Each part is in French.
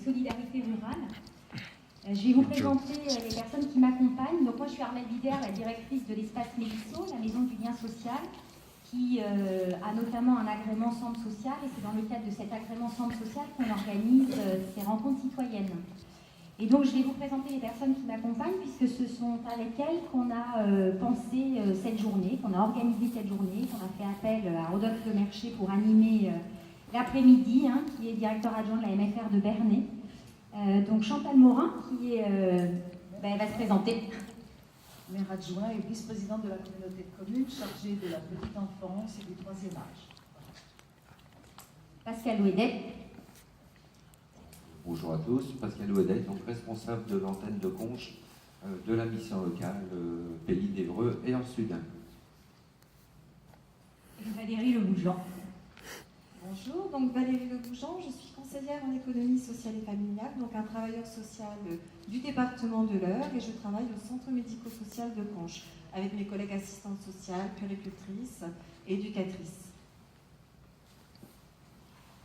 solidarités rurales. Je vais vous présenter les personnes qui m'accompagnent. Donc moi je suis Armelle Bider, la directrice de l'espace Mélisso, la maison du lien social, qui a notamment un agrément centre social, et c'est dans le cadre de cet agrément centre social qu'on organise ces rencontres citoyennes. Et donc je vais vous présenter les personnes qui m'accompagnent, puisque ce sont avec elles qu'on a pensé cette journée, qu'on a organisé cette journée, qu'on a fait appel à Rodolphe Lemerché pour animer l'après-midi, qui est directeur adjoint de la MFR de Bernay. Donc Chantal Morin, qui est, elle va se présenter. Maire adjoint et vice-présidente de la communauté de communes chargée de la petite enfance et du troisième âge. Pascal Ouedet. Bonjour à tous, Pascal Ouedet, donc responsable de l'antenne de Conches, de la mission locale Pays d'Évreux et en Sud. Valérie Le Bougeant. Bonjour, donc Valérie Le Bougeant, je suis conseillère en économie sociale et familiale, donc un travailleur social du département de l'Eure, et je travaille au centre médico-social de Conches, avec mes collègues assistantes sociales, puéricultrices et éducatrices.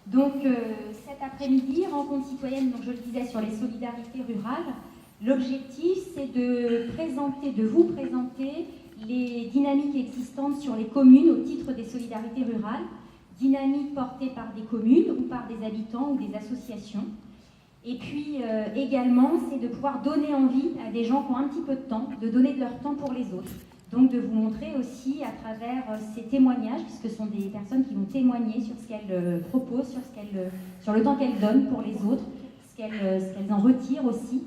Donc cet après-midi, rencontre citoyenne, donc je le disais, sur les solidarités rurales. L'objectif, c'est de vous présenter les dynamiques existantes sur les communes au titre des solidarités rurales, dynamiques portées par des communes ou par des habitants ou des associations. Et puis également, c'est de pouvoir donner envie à des gens qui ont un petit peu de temps, de donner de leur temps pour les autres. Donc de vous montrer aussi à travers ces témoignages, puisque ce sont des personnes qui vont témoigner sur ce qu'elles proposent, sur le temps qu'elles donnent pour les autres, ce qu'elles en retirent aussi,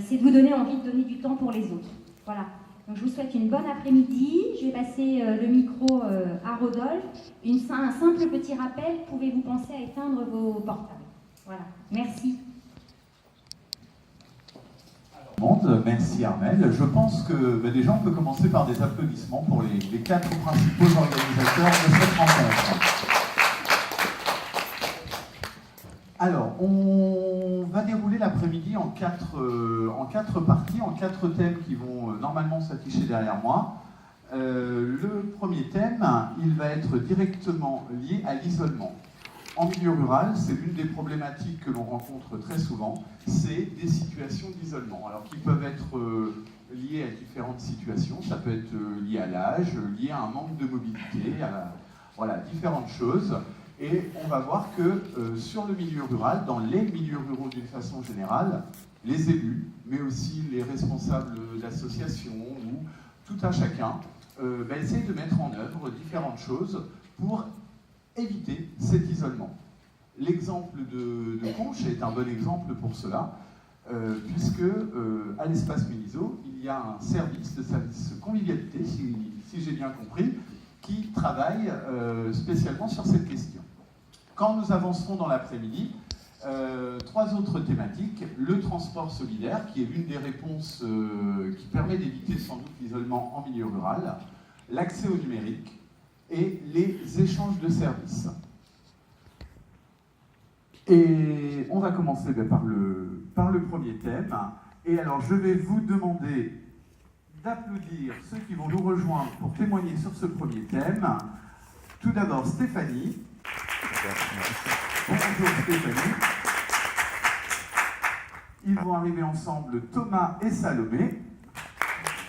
c'est de vous donner envie de donner du temps pour les autres. Voilà. Donc je vous souhaite une bonne après-midi. Je vais passer le micro à Rodolphe. Un simple petit rappel, pouvez-vous penser à éteindre vos portables? Voilà. Merci. Merci Armelle. Je pense que déjà on peut commencer par des applaudissements pour les 4 principaux organisateurs de cette rencontre. Alors, on va dérouler l'après-midi en quatre parties, en 4 thèmes qui vont normalement s'afficher derrière moi. Le premier thème, il va être directement lié à l'isolement. En milieu rural, c'est l'une des problématiques que l'on rencontre très souvent, c'est des situations d'isolement. Alors, qui peuvent être liées à différentes situations, ça peut être lié à l'âge, lié à un manque de mobilité, voilà, différentes choses. Et on va voir que sur le milieu rural, dans les milieux ruraux d'une façon générale, les élus, mais aussi les responsables d'associations ou tout un chacun, essayent de mettre en œuvre différentes choses pour éviter cet isolement. L'exemple de Conches est un bon exemple pour cela, puisque à l'espace Mélisso, il y a un service convivialité, si j'ai bien compris, qui travaille spécialement sur cette question. Quand nous avancerons dans l'après-midi, 3 autres thématiques. Le transport solidaire, qui est l'une des réponses qui permet d'éviter sans doute l'isolement en milieu rural, l'accès au numérique et les échanges de services. Et on va commencer par le premier thème. Et alors, je vais vous demander d'applaudir ceux qui vont nous rejoindre pour témoigner sur ce premier thème. Tout d'abord, Stéphanie. Bonjour Stéphanie. Ils vont arriver ensemble Thomas et Salomé,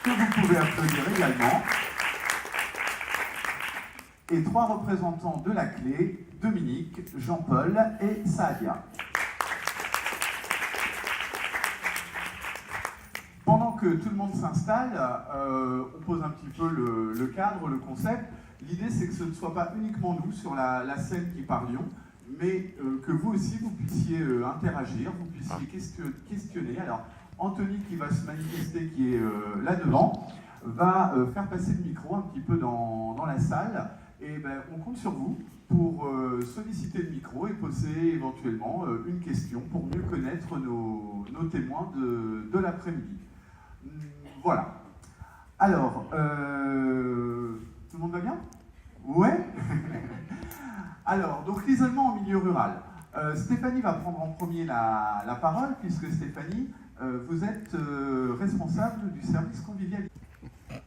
que vous pouvez applaudir également. Et 3 représentants de la clé, Dominique, Jean-Paul et Saadia. Pendant que tout le monde s'installe, on pose un petit peu le cadre, le concept. L'idée, c'est que ce ne soit pas uniquement nous sur la scène qui parlions, mais que vous aussi, vous puissiez interagir, vous puissiez questionner. Alors, Anthony, qui va se manifester, qui est là devant, va faire passer le micro un petit peu dans la salle. Et on compte sur vous pour solliciter le micro et poser éventuellement une question pour mieux connaître nos témoins de l'après-midi. Voilà. Alors, tout le monde va bien? Ouais. Alors, donc l'isolement en milieu rural. Stéphanie va prendre en premier la parole, puisque Stéphanie, vous êtes responsable du service convivialité.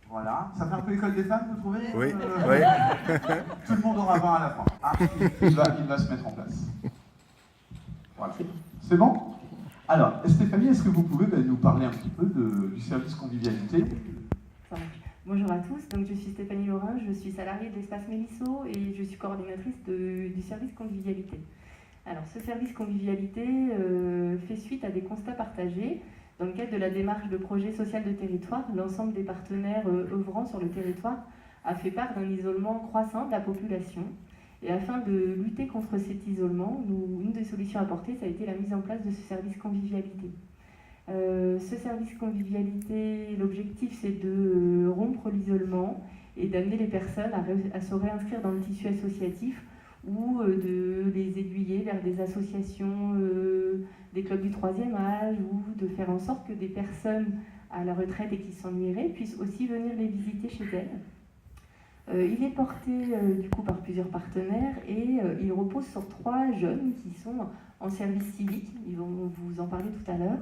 Voilà, ça fait un peu école des femmes, vous trouvez? Oui. Tout le monde aura 20 à la fin. Ah, il va se mettre en place. Voilà. C'est bon? Alors, Stéphanie, est-ce que vous pouvez nous parler un petit peu du service convivialité? Bonjour à tous, donc je suis Stéphanie Laurin, je suis salariée de l'Espace Mélisso et je suis coordinatrice du service convivialité. Alors ce service convivialité fait suite à des constats partagés. Dans le cadre de la démarche de projet social de territoire, l'ensemble des partenaires œuvrant sur le territoire a fait part d'un isolement croissant de la population. Et afin de lutter contre cet isolement, une des solutions apportées, ça a été la mise en place de ce service convivialité. Ce service convivialité, l'objectif c'est de rompre l'isolement et d'amener les personnes à se réinscrire dans le tissu associatif ou de les aiguiller vers des associations, des clubs du troisième âge, ou de faire en sorte que des personnes à la retraite et qui s'ennuieraient puissent aussi venir les visiter chez elles. Il est porté du coup par plusieurs partenaires et il repose sur 3 jeunes qui sont en service civique, ils vont vous en parler tout à l'heure.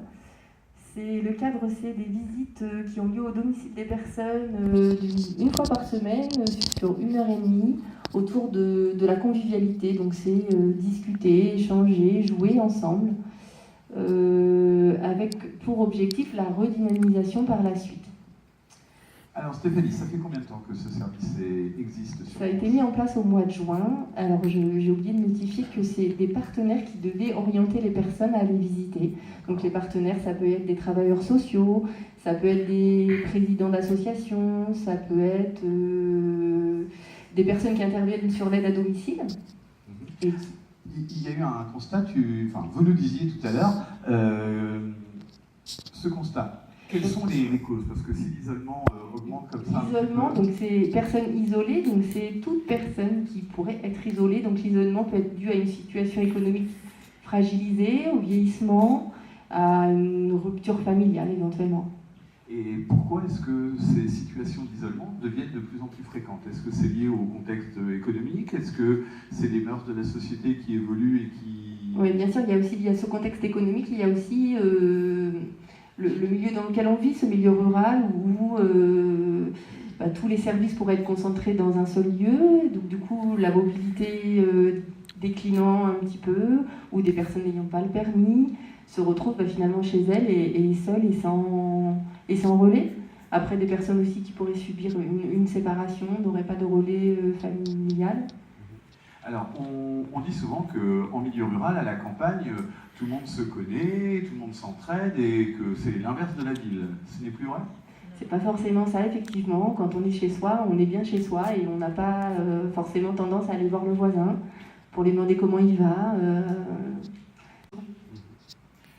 Le cadre, c'est des visites qui ont lieu au domicile des personnes une fois par semaine, sur 1h30, autour de la convivialité. Donc c'est discuter, échanger, jouer ensemble, avec pour objectif la redynamisation par la suite. Alors Stéphanie, ça fait combien de temps que ce service existe sur Ça a été mis en place au mois de juin. Alors j'ai oublié de notifier que c'est des partenaires qui devaient orienter les personnes à aller visiter. Donc les partenaires, ça peut être des travailleurs sociaux, ça peut être des présidents d'associations, ça peut être des personnes qui interviennent sur l'aide à domicile. Et... Il y a eu un constat, vous nous disiez tout à l'heure, ce constat. Quelles sont les causes? Parce que si l'isolement augmente comme ça... L'isolement, donc c'est personnes isolées, donc c'est toute personne qui pourrait être isolée. Donc l'isolement peut être dû à une situation économique fragilisée, au vieillissement, à une rupture familiale éventuellement. Et pourquoi est-ce que ces situations d'isolement deviennent de plus en plus fréquentes? Est-ce que c'est lié au contexte économique? Est-ce que c'est les mœurs de la société qui évoluent et qui... Oui, bien sûr, il y a ce contexte économique, il y a aussi... Le milieu dans lequel on vit, ce milieu rural où tous les services pourraient être concentrés dans un seul lieu, donc du coup la mobilité déclinant un petit peu, ou des personnes n'ayant pas le permis se retrouvent finalement chez elles et seules et sans relais. Après des personnes aussi qui pourraient subir une séparation, n'auraient pas de relais familial. Alors, on dit souvent qu'en milieu rural, à la campagne, tout le monde se connaît, tout le monde s'entraide et que c'est l'inverse de la ville. Ce n'est plus vrai? C'est pas forcément ça, effectivement. Quand on est chez soi, on est bien chez soi et on n'a pas forcément tendance à aller voir le voisin pour lui demander comment il va.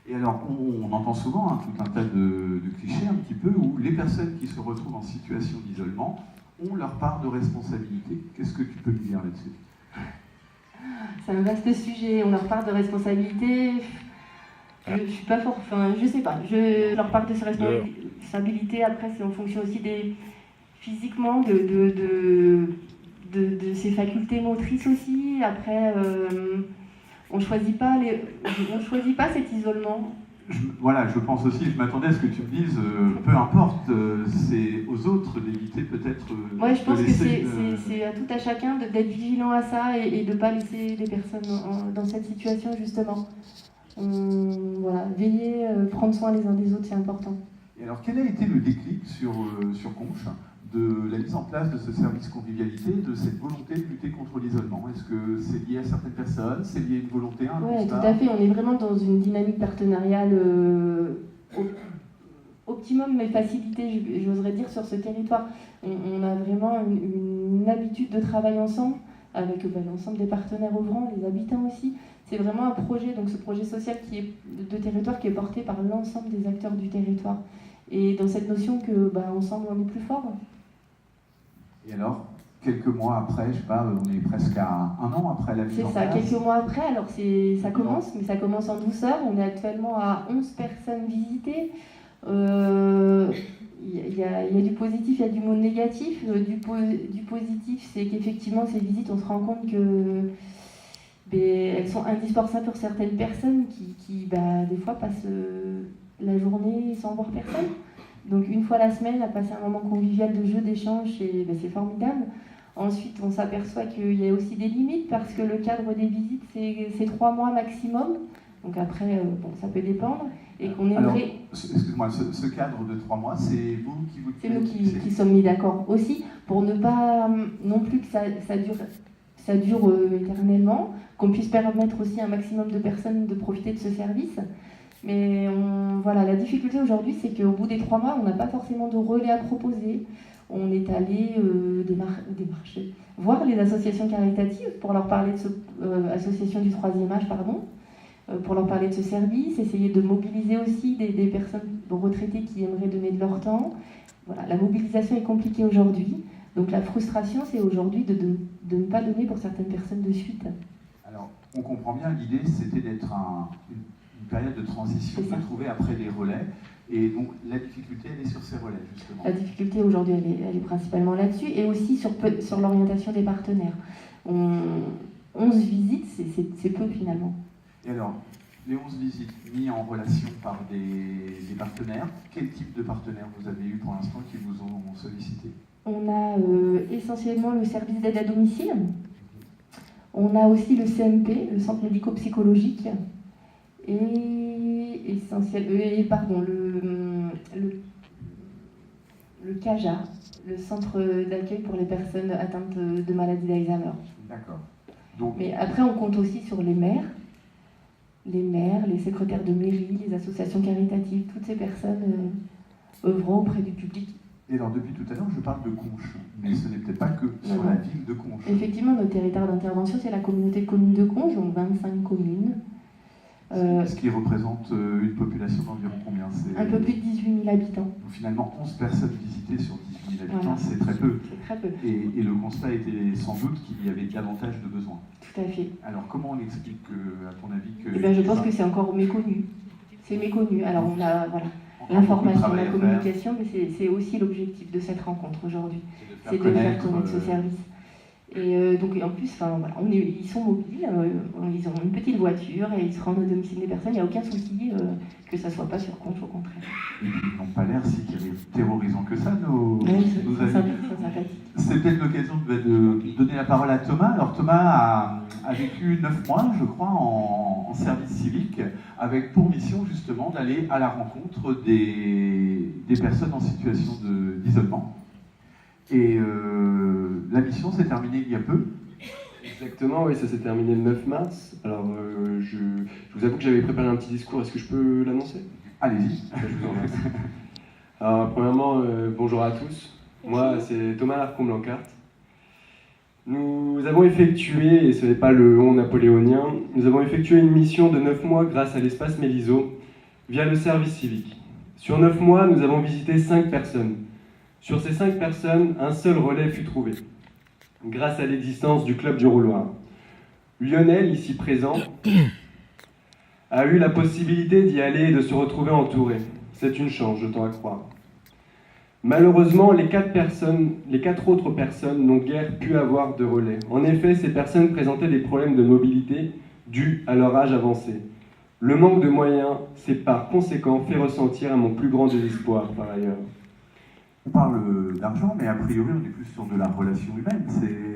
Et alors, on entend souvent tout un tas de clichés un petit peu où les personnes qui se retrouvent en situation d'isolement ont leur part de responsabilité. Qu'est-ce que tu peux me dire là-dessus? C'est un vaste sujet, on leur part de responsabilité. Je suis pas fort, je sais pas. Leur part de responsabilité, après, c'est en fonction aussi physiquement de ses facultés motrices aussi. Après, on choisit pas cet isolement. Je pense aussi, je m'attendais à ce que tu me dises, peu importe, c'est aux autres d'éviter peut-être... Moi, je pense que c'est à tout à chacun d'être vigilant à ça et de ne pas laisser les personnes dans cette situation, justement. Veiller, prendre soin les uns des autres, c'est important. Et alors, quel a été le déclic sur Conches de la mise en place de ce service convivialité, de cette volonté de lutter contre l'isolement? Est-ce que c'est lié à certaines personnes? C'est lié à une volonté, à un constat? Oui, tout à fait. On est vraiment dans une dynamique partenariale optimum, mais facilitée, j'oserais dire, sur ce territoire. On a vraiment une habitude de travail ensemble, avec l'ensemble des partenaires œuvrants, les habitants aussi. C'est vraiment un projet, donc ce projet social de territoire qui est porté par l'ensemble des acteurs du territoire. Et dans cette notion que, ensemble, on est plus fort. Et alors, quelques mois après, je sais pas, on est presque à 1 an après la mise en place. C'est ça, quelques mois après, alors ça commence, mais ça commence en douceur. On est actuellement à 11 personnes visitées. Il y a du positif, il y a du mot négatif. Du positif, c'est qu'effectivement, ces visites, on se rend compte que elles sont indispensables pour certaines personnes qui des fois, passent la journée sans voir personne. Donc une fois la semaine, à passer un moment convivial de jeu, d'échange, c'est formidable. Ensuite, on s'aperçoit qu'il y a aussi des limites parce que le cadre des visites, c'est 3 mois maximum. Donc après, bon, ça peut dépendre. Et qu'on Alors, aimerait... excuse-moi, ce cadre de 3 mois, c'est vous qui vous... C'est nous qui sommes mis d'accord aussi, pour ne pas non plus que ça dure éternellement, qu'on puisse permettre aussi à un maximum de personnes de profiter de ce service. Mais voilà, la difficulté aujourd'hui, c'est qu'au bout des 3 mois, on n'a pas forcément de relais à proposer. On est allé démarcher, voir les associations caritatives pour leur parler de association du 3e âge, pardon, pour leur parler de ce service, essayer de mobiliser aussi des personnes retraitées qui aimeraient donner de leur temps. Voilà, la mobilisation est compliquée aujourd'hui. Donc la frustration, c'est aujourd'hui de ne pas donner pour certaines personnes de suite. Alors, on comprend bien, l'idée, c'était d'être une période de transition, de trouver après les relais. Et donc, la difficulté, elle est sur ces relais, justement. La difficulté aujourd'hui, elle est principalement là-dessus, et aussi sur l'orientation des partenaires. 11 visites, c'est peu finalement. Et alors, les 11 visites mises en relation par des partenaires, quel type de partenaires vous avez eu pour l'instant qui vous ont sollicité? On a essentiellement le service d'aide à domicile. On a aussi le CMP, le centre médico-psychologique, et le CAJA, le centre d'accueil pour les personnes atteintes de maladie d'Alzheimer. D'accord. Mais après, on compte aussi sur les maires, les secrétaires de mairie, les associations caritatives, toutes ces personnes œuvrant auprès du public. Et alors, depuis tout à l'heure, je parle de Conches, mais ce n'est peut-être pas que sur la ville de Conches. Effectivement, notre territoire d'intervention, c'est la communauté de communes de Conches, donc 25 communes. Ce qui représente une population d'environ combien? Un peu plus de 18 000 habitants. Donc, finalement, 11 personnes visitées sur 18 000 habitants, voilà. C'est très peu. C'est très peu. Et le constat était sans doute qu'il y avait davantage de besoins. Tout à fait. Alors, comment on explique, à ton avis, que... Eh bien, je pense que c'est encore méconnu. C'est méconnu. Alors, on a l'information, la communication, mais c'est aussi l'objectif de cette rencontre aujourd'hui. C'est de faire connaître ce service. Et donc, en plus, voilà, ils sont mobiles, ils ont une petite voiture et ils se rendent au domicile des personnes. Il n'y a aucun souci que ça ne soit pas sur compte, au contraire. Et puis, ils n'ont pas l'air si terrorisants que ça, nos amis. C'est peut-être l'occasion de donner la parole à Thomas. Alors, Thomas a vécu 9 mois, je crois, en service civique, avec pour mission, justement, d'aller à la rencontre des personnes en situation d'isolement. Et la mission s'est terminée il y a peu. Exactement, oui, ça s'est terminé le 9 mars. Alors, je vous avoue que j'avais préparé un petit discours, est-ce que je peux l'annoncer? Allez-y. Je vous en remercie. Alors, premièrement, bonjour à tous. Moi, c'est Thomas Arcon-Blancart. Nous avons effectué, et ce n'est pas le on napoléonien, nous avons effectué une mission de 9 mois grâce à l'espace Méliso, via le service civique. Sur 9 mois, nous avons visité 5 personnes. Sur ces 5 personnes, un seul relais fut trouvé, grâce à l'existence du Club du Rouloir. Lionel, ici présent, a eu la possibilité d'y aller et de se retrouver entouré. C'est une chance, je tends à croire. Malheureusement, les 4 autres personnes n'ont guère pu avoir de relais. En effet, ces personnes présentaient des problèmes de mobilité dus à leur âge avancé. Le manque de moyens s'est par conséquent fait ressentir à mon plus grand désespoir, par ailleurs. On parle d'argent, mais a priori, on est plus sur de la relation humaine.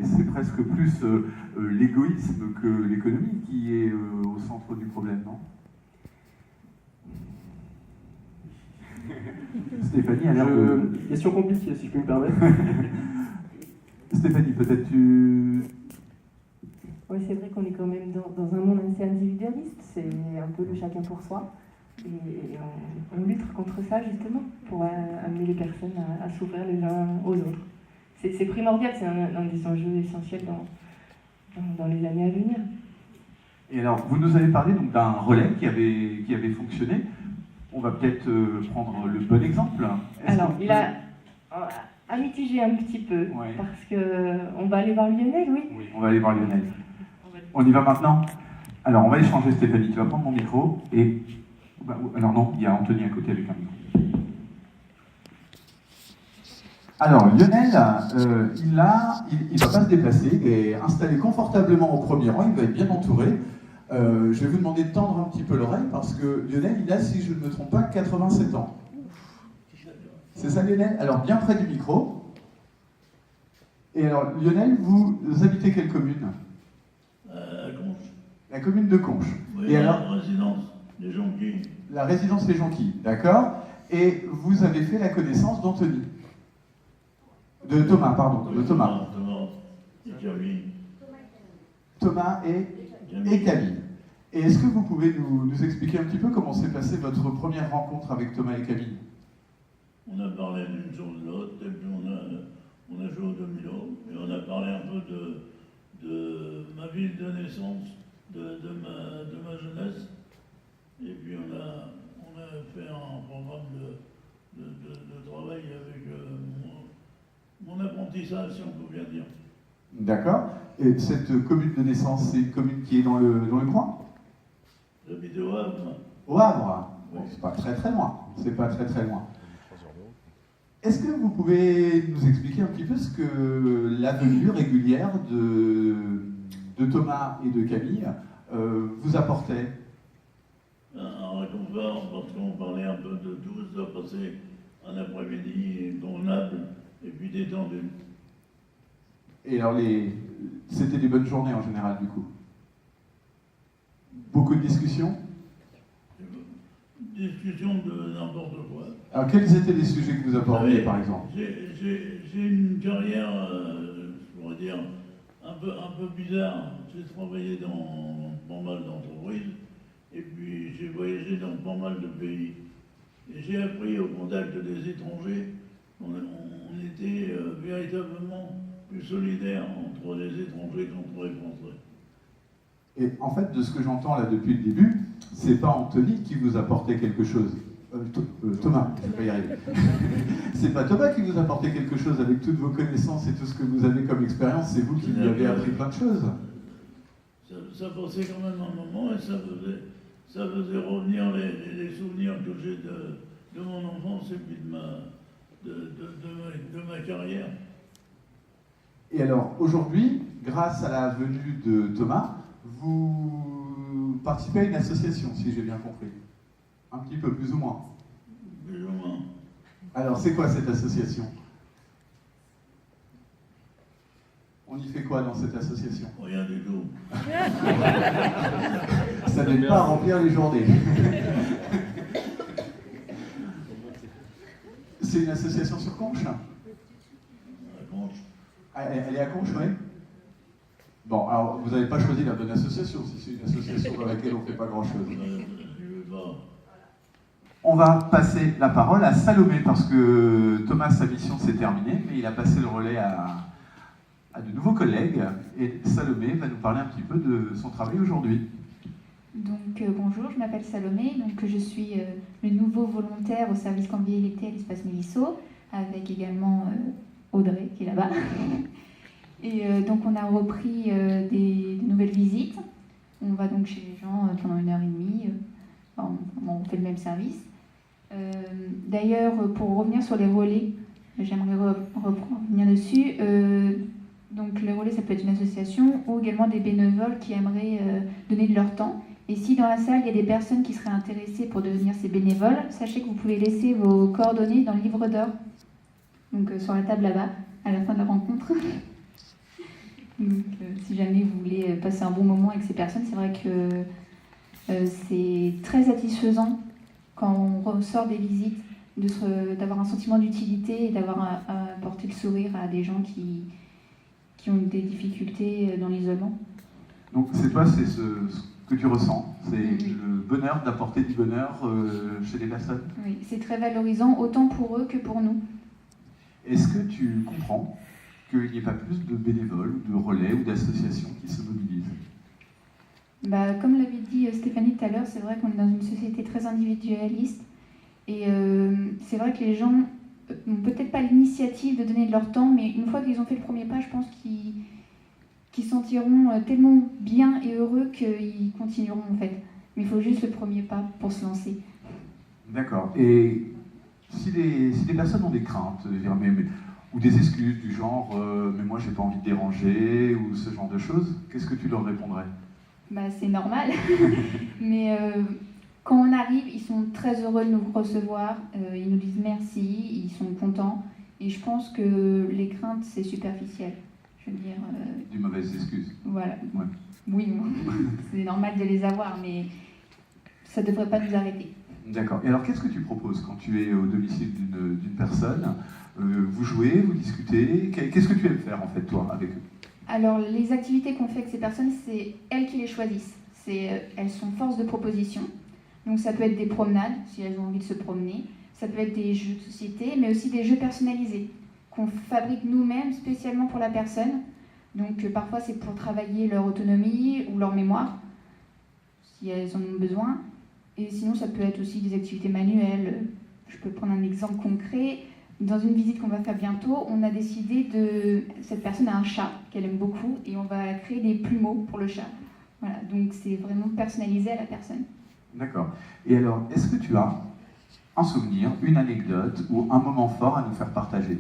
C'est presque plus l'égoïsme que l'économie qui est au centre du problème, non? Stéphanie a l'air de... Question compliquée, si je puis me permettre. Stéphanie, peut-être tu... Oui, c'est vrai qu'on est quand même dans un monde assez individualiste. C'est un peu le chacun pour soi. Et on lutte contre ça, justement, pour amener les personnes à s'ouvrir les uns aux autres. C'est primordial, c'est un des enjeux essentiels dans les années à venir. Et alors, vous nous avez parlé donc d'un relais qui avait fonctionné. On va peut-être prendre le bon exemple. Alors, il a mitigé un petit peu, ouais. Parce qu'on va aller voir Lionel, oui. Oui, on va aller voir Lionel. On y va maintenant? Alors, on va échanger, Stéphanie. Tu vas prendre mon micro et... Alors non, il y a Anthony à côté avec un micro. Alors, Lionel, il ne va pas se déplacer, il est installé confortablement au premier rang, il va être bien entouré. Je vais vous demander de tendre un petit peu l'oreille parce que Lionel, il a, si je ne me trompe pas, 87 ans. C'est ça, Lionel? Alors, bien près du micro. Et alors, Lionel, vous habitez quelle commune? La commune de Conches. Oui, Et la alors résidence des Jonquilles. La résidence Les Jonquilles, d'accord. Et vous avez fait la connaissance d'Anthony. De Thomas, pardon. De Thomas. Thomas et Camille. Thomas et Camille. Et est-ce que vous pouvez nous expliquer un petit peu comment s'est passée votre première rencontre avec Thomas et Camille? On a parlé d'une chose de l'autre, et puis on a joué au domino, et on a parlé un peu de ma ville de naissance, de ma jeunesse, et puis on a fait un programme de travail avec mon apprentissage, si on peut bien dire. D'accord. Et cette commune de naissance, c'est une commune qui est dans le coin? J'habite au Havre. Au Havre. Oui. Bon, c'est pas très très loin. C'est pas très très loin. Est-ce que vous pouvez nous expliquer un petit peu ce que la venue régulière de Thomas et de Camille vous apportait? Un réconfort, parce qu'on parlait un peu de tout, ça passait un après-midi convenable et puis détendu. Et alors, c'était des bonnes journées en général, du coup? Beaucoup de discussions? Discussion de n'importe quoi. Alors, quels étaient les sujets que vous abordiez, par exemple? J'ai une carrière, je pourrais dire, un peu bizarre. J'ai travaillé dans pas mal d'entreprises, et puis j'ai voyagé dans pas mal de pays. Et j'ai appris au contact des étrangers qu'on était véritablement plus solidaires entre les étrangers qu'entre les Français. Et en fait, de ce que j'entends là depuis le début, c'est pas Anthony qui vous apportait quelque chose. Thomas, je vais pas y arriver. C'est pas Thomas qui vous apportait quelque chose avec toutes vos connaissances et tout ce que vous avez comme expérience, c'est vous qui lui avez appris plein de choses. Ça passait quand même un moment et ça faisait revenir les souvenirs que j'ai de mon enfance et puis de ma carrière. Et alors, aujourd'hui, grâce à la venue de Thomas, vous participez à une association, si j'ai bien compris. Un petit peu, plus ou moins. Plus ou moins. Alors, c'est quoi cette association? On y fait quoi dans cette association? Rien du tout. Ça n'aide pas à remplir les journées. C'est une association sur Conches? À Conches. Elle est à Conches, oui. Bon, alors vous n'avez pas choisi la bonne association, si c'est une association dans laquelle on ne fait pas grand-chose. On va passer la parole à Salomé, parce que Thomas, sa mission s'est terminée, mais il a passé le relais à de nouveaux collègues. Et Salomé va nous parler un petit peu de son travail aujourd'hui. Donc bonjour, je m'appelle Salomé, donc je suis le nouveau volontaire au service convivialité à l'espace Mélisseau, avec également Audrey qui est là-bas. Et donc on a repris des nouvelles visites. On va donc chez les gens pendant 1h30. On fait le même service. D'ailleurs, pour revenir sur les relais, j'aimerais revenir dessus. Donc les relais, ça peut être une association ou également des bénévoles qui aimeraient donner de leur temps. Et si dans la salle, il y a des personnes qui seraient intéressées pour devenir ces bénévoles, sachez que vous pouvez laisser vos coordonnées dans le livre d'or. Donc sur la table là-bas, à la fin de la rencontre. Donc si jamais vous voulez passer un bon moment avec ces personnes, c'est vrai que c'est très satisfaisant quand on ressort des visites, d'avoir un sentiment d'utilité et d'avoir apporté le sourire à des gens qui ont des difficultés dans l'isolement. Donc c'est toi, c'est ce que tu ressens, c'est le bonheur d'apporter du bonheur chez les personnes. Oui, c'est très valorisant, autant pour eux que pour nous. Est-ce que tu comprends qu'il n'y ait pas plus de bénévoles, de relais ou d'associations qui se mobilisent? Comme l'avait dit Stéphanie tout à l'heure, c'est vrai qu'on est dans une société très individualiste et c'est vrai que les gens n'ont peut-être pas l'initiative de donner de leur temps, mais une fois qu'ils ont fait le premier pas, je pense qu'ils sentiront tellement bien et heureux qu'ils continueront en fait. Mais il faut juste le premier pas pour se lancer. D'accord. Et si les personnes ont des craintes, ou des excuses du genre mais moi j'ai pas envie de déranger ou ce genre de choses, qu'est-ce que tu leur répondrais? C'est normal, mais quand on arrive, ils sont très heureux de nous recevoir, ils nous disent merci, ils sont contents, et je pense que les craintes c'est superficiel. Je veux dire... Des mauvaises excuses. Voilà. Ouais. Oui, c'est normal de les avoir, mais ça ne devrait pas nous arrêter. D'accord. Et alors, qu'est-ce que tu proposes quand tu es au domicile d'une personne? Vous jouez, vous discutez? Qu'est-ce que tu aimes faire, en fait, toi, avec eux? Alors, les activités qu'on fait avec ces personnes, c'est elles qui les choisissent. Elles sont force de proposition. Donc, ça peut être des promenades, si elles ont envie de se promener. Ça peut être des jeux de société, mais aussi des jeux personnalisés qu'on fabrique nous-mêmes spécialement pour la personne. Donc, parfois, c'est pour travailler leur autonomie ou leur mémoire, si elles en ont besoin. Et sinon, ça peut être aussi des activités manuelles. Je peux prendre un exemple concret. Dans une visite qu'on va faire bientôt, on a décidé cette personne a un chat qu'elle aime beaucoup et on va créer des plumeaux pour le chat. Voilà, donc c'est vraiment personnalisé à la personne. D'accord. Et alors, est-ce que tu as un souvenir, une anecdote ou un moment fort à nous faire partager?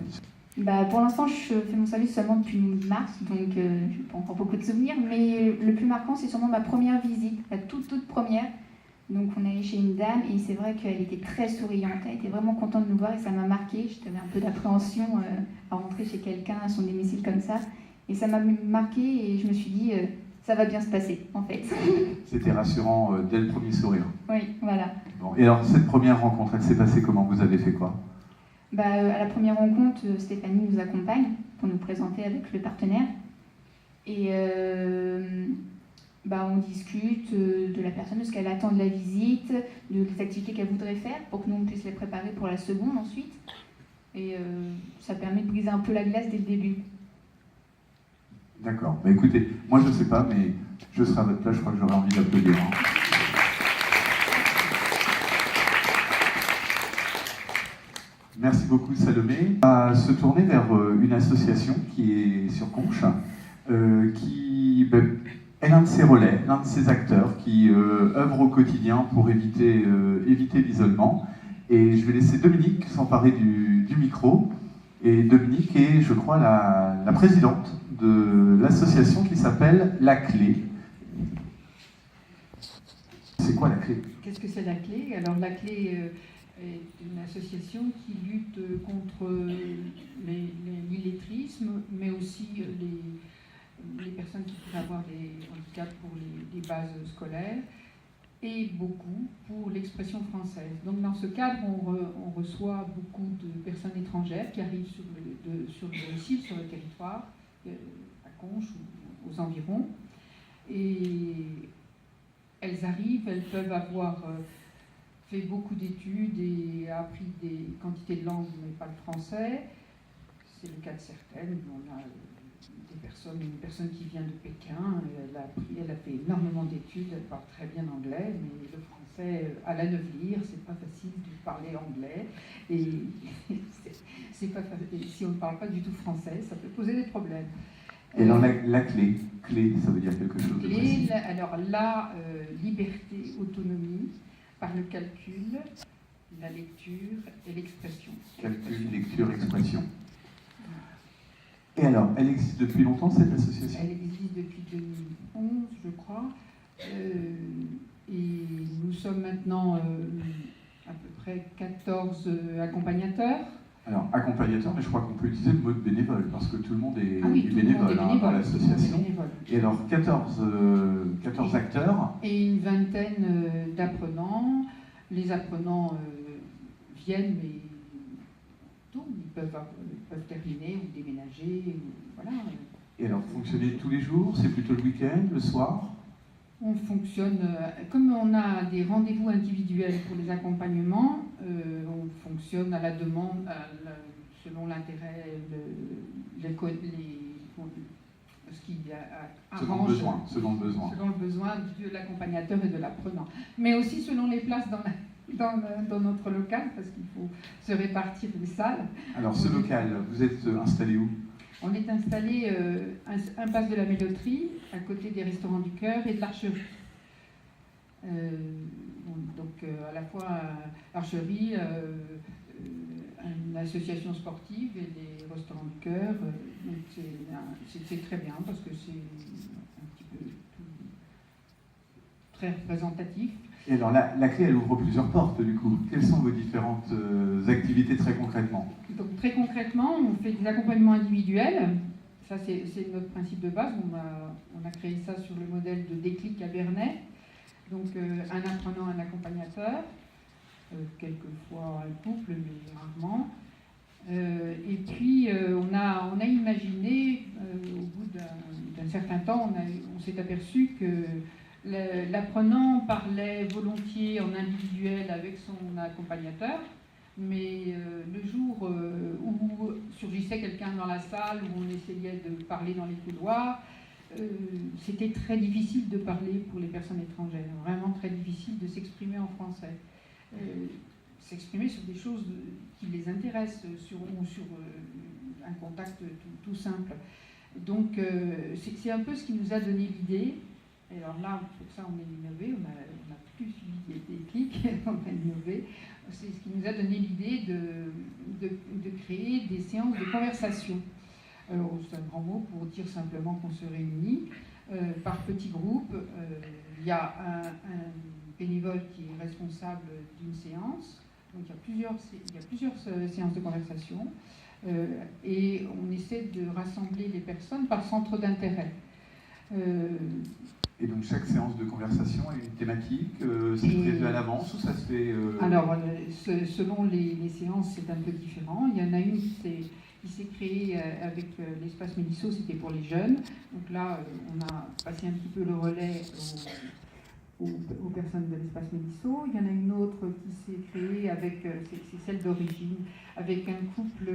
Pour l'instant, je fais mon service seulement depuis mars, donc je n'ai pas encore beaucoup de souvenirs, mais le plus marquant, c'est sûrement ma première visite, la toute première. Donc on est allé chez une dame et c'est vrai qu'elle était très souriante, elle était vraiment contente de nous voir et ça m'a marqué. J'avais un peu d'appréhension à rentrer chez quelqu'un à son domicile comme ça. Et ça m'a marqué et je me suis dit, ça va bien se passer en fait. C'était rassurant dès le premier sourire. Oui, voilà. Bon. Et alors cette première rencontre, elle s'est passée comment? Vous avez fait quoi? À la première rencontre, Stéphanie nous accompagne pour nous présenter avec le partenaire. Et on discute de la personne, de ce qu'elle attend de la visite, des activités qu'elle voudrait faire pour que nous on puisse les préparer pour la seconde ensuite. Et ça permet de briser un peu la glace dès le début. D'accord. Écoutez, moi je ne sais pas, mais je serai à votre place, je crois que j'aurais envie d'applaudir. Merci beaucoup Salomé. On va se tourner vers une association qui est sur Conches, qui est l'un de ses relais, l'un de ses acteurs qui œuvre au quotidien pour éviter l'isolement. Et je vais laisser Dominique s'emparer du micro. Et Dominique est, je crois, la présidente de l'association qui s'appelle La Clé. C'est quoi La Clé? Qu'est-ce que c'est La Clé? Alors La Clé est une association qui lutte contre l'illettrisme, mais aussi les personnes qui pourraient avoir des handicaps pour les bases scolaires, et beaucoup pour l'expression française. Donc dans ce cadre, on reçoit beaucoup de personnes étrangères qui arrivent sur le domicile, sur le territoire, à Conches ou aux environs. Et elles arrivent, elles peuvent avoir fait beaucoup d'études et appris des quantités de langues, mais pas le français. C'est le cas de certaines. On a une personne qui vient de Pékin, elle a fait énormément d'études, elle parle très bien anglais, mais le français, à la lire, c'est pas facile de parler anglais. Et c'est pas facile. Si on ne parle pas du tout français, ça peut poser des problèmes. Et alors la clé, ça veut dire quelque chose de précis? Alors la liberté, autonomie, par le calcul, la lecture et l'expression. Calcul, lecture, expression. Et alors, elle existe depuis longtemps, cette association? Elle existe depuis 2011, je crois. Et nous sommes maintenant à peu près 14 accompagnateurs. Alors, accompagnateur, mais je crois qu'on peut utiliser le mot de bénévole, parce que tout le monde est, bénévole dans l'association. Et alors, 14 acteurs. Et une vingtaine d'apprenants. Les apprenants viennent, mais ils peuvent terminer ou déménager. Voilà. Et alors, fonctionnez tous les jours? C'est plutôt le week-end, le soir? On fonctionne, comme on a des rendez-vous individuels pour les accompagnements, on fonctionne à la demande, selon l'intérêt, ce qui arrange, selon le besoin de l'accompagnateur et de l'apprenant. Mais aussi selon les places dans notre local, parce qu'il faut se répartir les salles. Alors, ce local, vous êtes installé où? On est installé impasse de la Méloterie, à côté des Restaurants du Cœur et de l'Archerie. Donc à la fois l'Archerie, une association sportive et les Restaurants du Cœur. C'est très bien parce que c'est un petit peu très représentatif. Et alors la clé, elle ouvre plusieurs portes du coup. Quelles sont vos différentes activités très concrètement? Donc très concrètement, on fait des accompagnements individuels. ça, c'est notre principe de base. On a créé ça sur le modèle de Déclic à Bernay. Donc, un apprenant, un accompagnateur, quelquefois un couple, mais rarement. Et puis, on a imaginé, au bout d'un certain temps, on s'est aperçu que l'apprenant parlait volontiers en individuel avec son accompagnateur, mais le jour où surgissait quelqu'un dans la salle, où on essayait de parler dans les couloirs, c'était très difficile de parler pour les personnes étrangères, vraiment très difficile de s'exprimer en français. S'exprimer sur des choses qui les intéressent, ou sur un contact tout simple. Donc c'est un peu ce qui nous a donné l'idée. Et alors là, pour ça, on a innové, on a plus suivi des clics, on a innové. C'est ce qui nous a donné l'idée de créer des séances de conversation. Alors, c'est un grand mot pour dire simplement qu'on se réunit par petits groupes. Il y a un bénévole qui est responsable d'une séance. Donc il y a plusieurs séances de conversation. Et on essaie de rassembler les personnes par centre d'intérêt. Et donc chaque séance de conversation a une thématique, c'est prévu à l'avance ou ça se fait Alors, selon les séances, c'est un peu différent. Il y en a une qui s'est créée avec l'espace Mélisso, c'était pour les jeunes. Donc là, on a passé un petit peu le relais aux personnes de l'espace Mélisso. Il y en a une autre qui s'est créée avec, c'est celle d'origine, avec un couple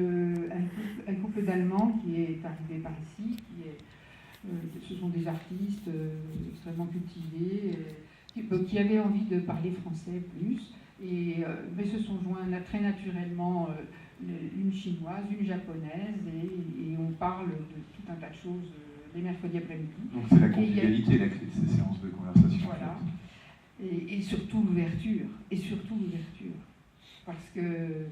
d'Allemands qui est arrivé par ici, ce sont des artistes extrêmement cultivés, qui avaient envie de parler français plus, mais se sont joints très naturellement une chinoise, une japonaise, et on parle de tout un tas de choses les mercredis après-midi. Donc c'est la convivialité, la clé de ces séances de conversation. Voilà. Et surtout l'ouverture. Parce que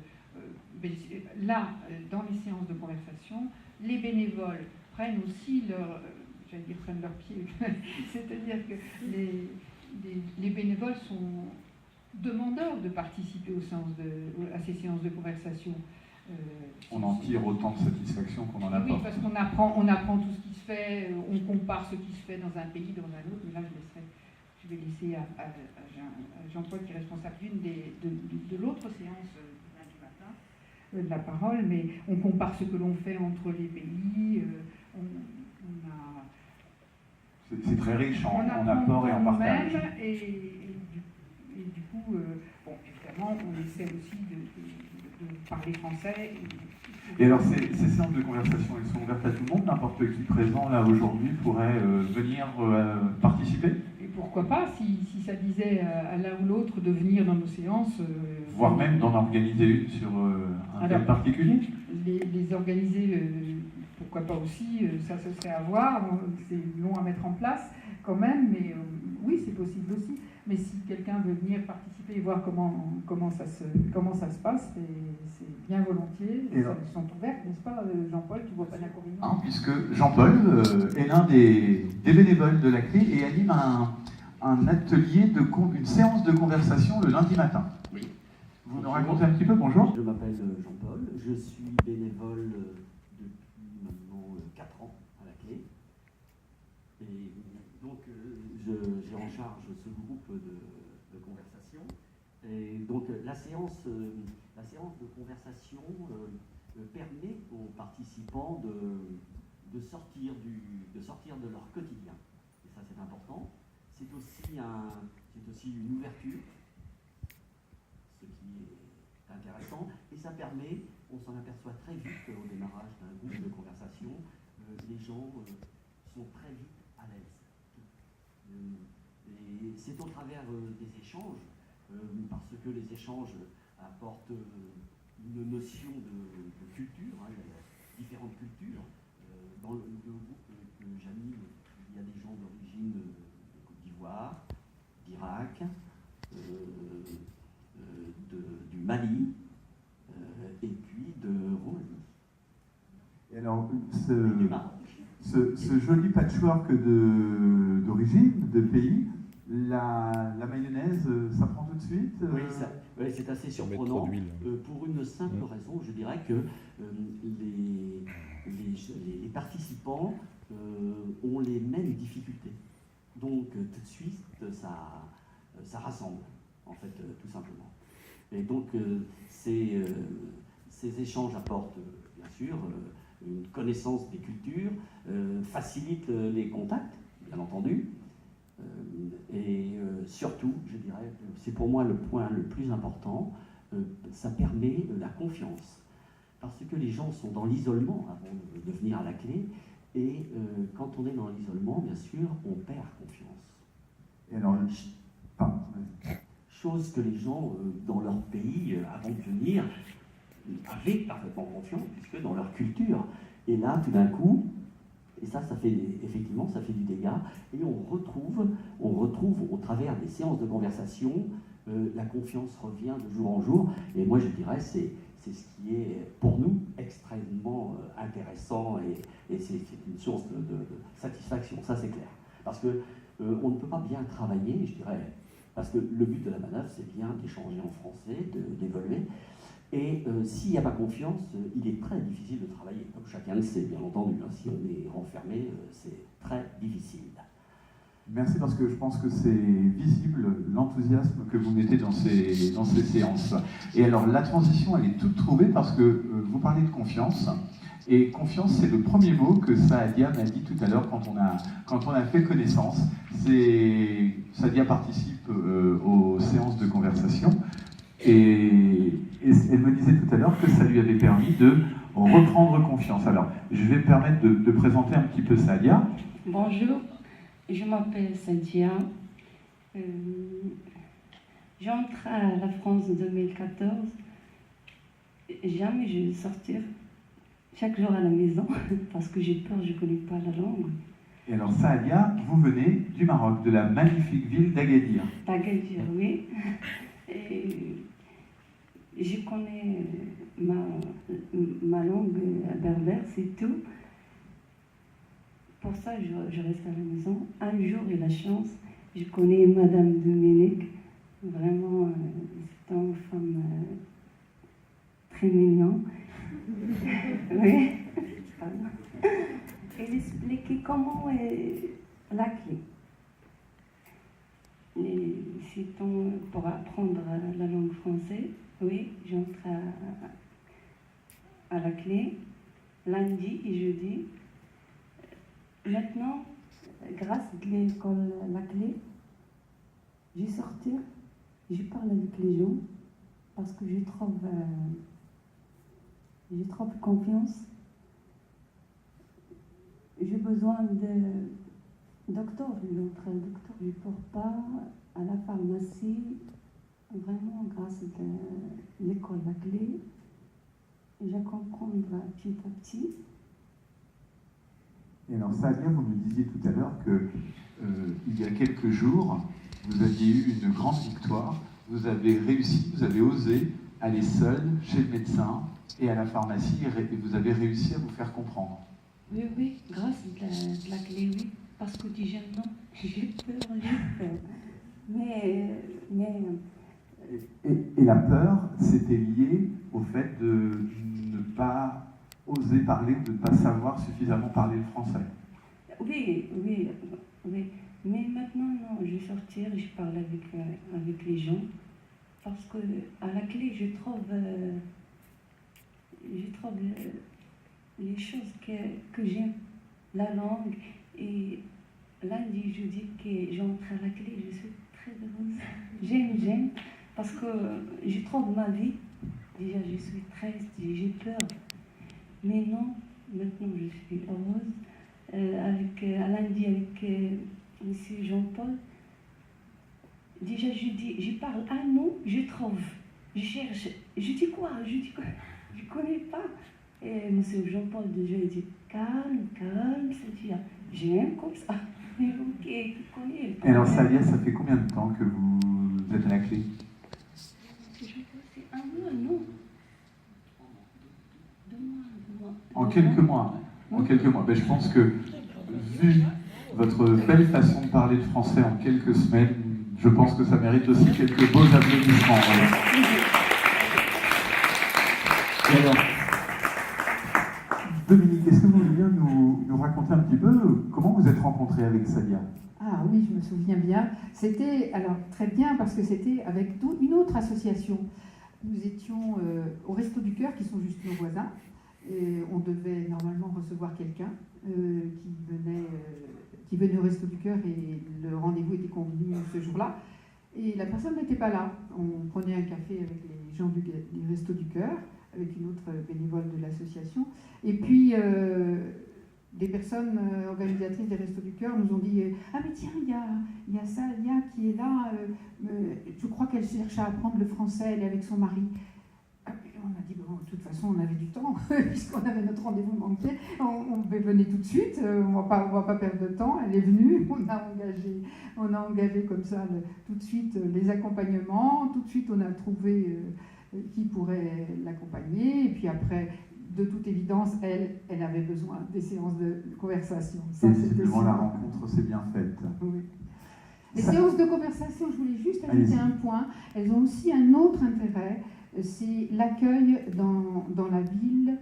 là, dans les séances de conversation, les bénévoles prennent aussi prennent leur pied. C'est-à-dire que les bénévoles sont demandeurs de participer à ces séances de conversation. On en tire autant de satisfaction qu'on en apporte. Oui, parce qu'on apprend tout ce qui se fait, on compare ce qui se fait dans un pays, dans un autre, mais là je vais laisser à Jean-Paul, qui est responsable de l'autre séance lundi matin, la parole, mais on compare ce que l'on fait entre les pays, c'est très riche en apport et en partage. Et du coup, évidemment, on essaie aussi de parler français. Et alors, ces séances de conversation, elles sont ouvertes à tout le monde? N'importe qui présent là aujourd'hui pourrait venir participer? Et pourquoi pas, si ça disait à l'un ou l'autre de venir dans nos séances. Voire même d'en organiser une sur un thème particulier? Les organiser, pourquoi pas aussi, ça se serait à voir, c'est long à mettre en place quand même, mais oui, c'est possible aussi. Mais si quelqu'un veut venir participer et voir comment ça se passe, c'est bien volontiers. Elles sont ouvertes, n'est-ce pas, Jean-Paul? Tu vois pas d'inconvénient? Non, puisque Jean-Paul est l'un des bénévoles de la clé et anime un atelier, une séance de conversation le lundi matin. Oui. Vous nous racontez un petit peu? Bonjour. Je m'appelle Jean-Paul, je suis bénévole depuis maintenant 4 ans à la clé. Et donc j'ai en charge ce groupe de conversation. Et donc la séance de conversation permet aux participants de sortir de leur quotidien. Et ça c'est important. C'est aussi une ouverture, ce qui est intéressant. Et ça permet, on s'en aperçoit très vite au démarrage d'un groupe de conversation, les gens sont très vite à l'aise. Et c'est au travers des échanges, parce que les échanges apportent une notion de culture, il y a différentes cultures. Dans le groupe que j'anime, il y a des gens d'origine de Côte d'Ivoire, d'Irak, du Mali, et puis de Roumanie. Et alors, ce joli patchwork d'origine, de pays, la mayonnaise, ça prend tout de suite? Ouais, c'est assez surprenant pour une simple raison. Je dirais que les participants ont les mêmes difficultés. Donc tout de suite, ça rassemble, en fait, tout simplement. Et donc ces échanges apportent, bien sûr, une connaissance des cultures, facilitent les contacts, bien entendu. Et surtout, je dirais, c'est pour moi le point le plus important, ça permet la confiance. Parce que les gens sont dans l'isolement avant de venir à la clé, et quand on est dans l'isolement, bien sûr, on perd confiance. Et alors, chose que les gens dans leur pays, avant de venir, avaient parfaitement confiance, puisque dans leur culture. Et là, tout d'un coup, et ça fait effectivement, ça fait du dégât, et on retrouve au travers des séances de conversation, la confiance revient de jour en jour, et moi je dirais c'est ce qui est pour nous extrêmement intéressant, et c'est une source de satisfaction, ça c'est clair. Parce que on ne peut pas bien travailler, je dirais, parce que le but de la manœuvre c'est bien d'échanger en français, d'évoluer. Et s'il n'y a pas confiance, il est très difficile de travailler, comme chacun le sait, bien entendu. Hein, si on est renfermé, c'est très difficile. Merci, parce que je pense que c'est visible l'enthousiasme que vous mettez dans ces séances. Et alors la transition, elle est toute trouvée parce que vous parlez de confiance. Et confiance, c'est le premier mot que Saadia m'a dit tout à l'heure quand on a fait connaissance. Saadia participe aux séances de conversation. Et elle me disait tout à l'heure que ça lui avait permis de reprendre confiance. Alors, je vais me permettre de présenter un petit peu Saadia. Bonjour, je m'appelle Saadia. J'entre à la France en 2014. Jamais je vais sortir chaque jour à la maison parce que j'ai peur, je ne connais pas la langue. Et alors, Saadia, vous venez du Maroc, de la magnifique ville d'Agadir. D'Agadir, oui. Et je connais ma langue berbère, c'est tout. Pour ça, je reste à la maison. Un jour, j'ai la chance, je connais Madame Dominique. Vraiment, c'est une femme très mignonne. Oui. Elle expliquait comment est la clé. Pour apprendre la langue française, oui, j'entre à la clé lundi et jeudi. Maintenant, grâce à l'école La Clé, je sortir, je parle avec les gens parce que je trouve confiance. J'ai besoin de docteur, je ne peux pas à la pharmacie, vraiment grâce à l'école La Clé, je comprends petit à petit. Et alors, Saadia, vous me disiez tout à l'heure que il y a quelques jours, vous aviez eu une grande victoire, vous avez réussi, vous avez osé aller seul chez le médecin et à la pharmacie, et vous avez réussi à vous faire comprendre. Oui, grâce à la clé, oui. Parce que déjà, non, j'ai peur. Mais... Et la peur, c'était lié au fait de ne pas oser parler, de ne pas savoir suffisamment parler le français. Oui. Mais maintenant, non, je vais sortir, je parle avec les gens. Parce que à la clé, je trouve les choses que j'aime, la langue. Et lundi, je dis que j'entre à la clé, je suis très heureuse. J'aime, parce que je trouve ma vie. Déjà, je suis triste, j'ai peur. Mais non, maintenant, je suis heureuse. À lundi, avec M. Jean-Paul, déjà, je parle un mot, je trouve. Je cherche. Je dis quoi? Je ne connais pas. Et M. Jean-Paul, déjà, il dit calme, Saadia. J'aime comme ça. Mais ok, tu connais. Et alors, Saadia, ça fait combien de temps que vous êtes à la clé? C'est un mois, non? 2 mois. En quelques mois. Ben, je pense que, vu votre belle façon de parler le français en quelques semaines, je pense que ça mérite aussi quelques beaux applaudissements. Ouais. Et alors, Dominique, est-ce que vous voulez bien nous raconter un petit peu comment vous êtes rencontrée avec Sadia? Ah oui, je me souviens bien. C'était alors très bien parce que c'était avec une autre association. Nous étions au Resto du Cœur, qui sont juste nos voisins. Et on devait normalement recevoir quelqu'un qui venait au Resto du Cœur et le rendez-vous était convenu ce jour-là. Et la personne n'était pas là. On prenait un café avec les gens du Resto du Cœur, avec une autre bénévole de l'association. Et puis, des personnes organisatrices des Restos du Cœur nous ont dit « Ah mais tiens, il y a Sadia qui est là, je crois qu'elle cherche à apprendre le français, elle est avec son mari. » On a dit, bon, de toute façon, on avait du temps, puisqu'on avait notre rendez-vous manqué. On venait tout de suite, on ne va pas perdre de temps. Elle est venue, on a engagé comme ça tout de suite les accompagnements. Tout de suite, on a trouvé qui pourrait l'accompagner. Et puis après, de toute évidence, elle avait besoin des séances de conversation. Et visiblement, la rencontre s'est bien faite. Oui. Les séances de conversation, je voulais juste ajouter un point. Elles ont aussi un autre intérêt. C'est l'accueil dans la ville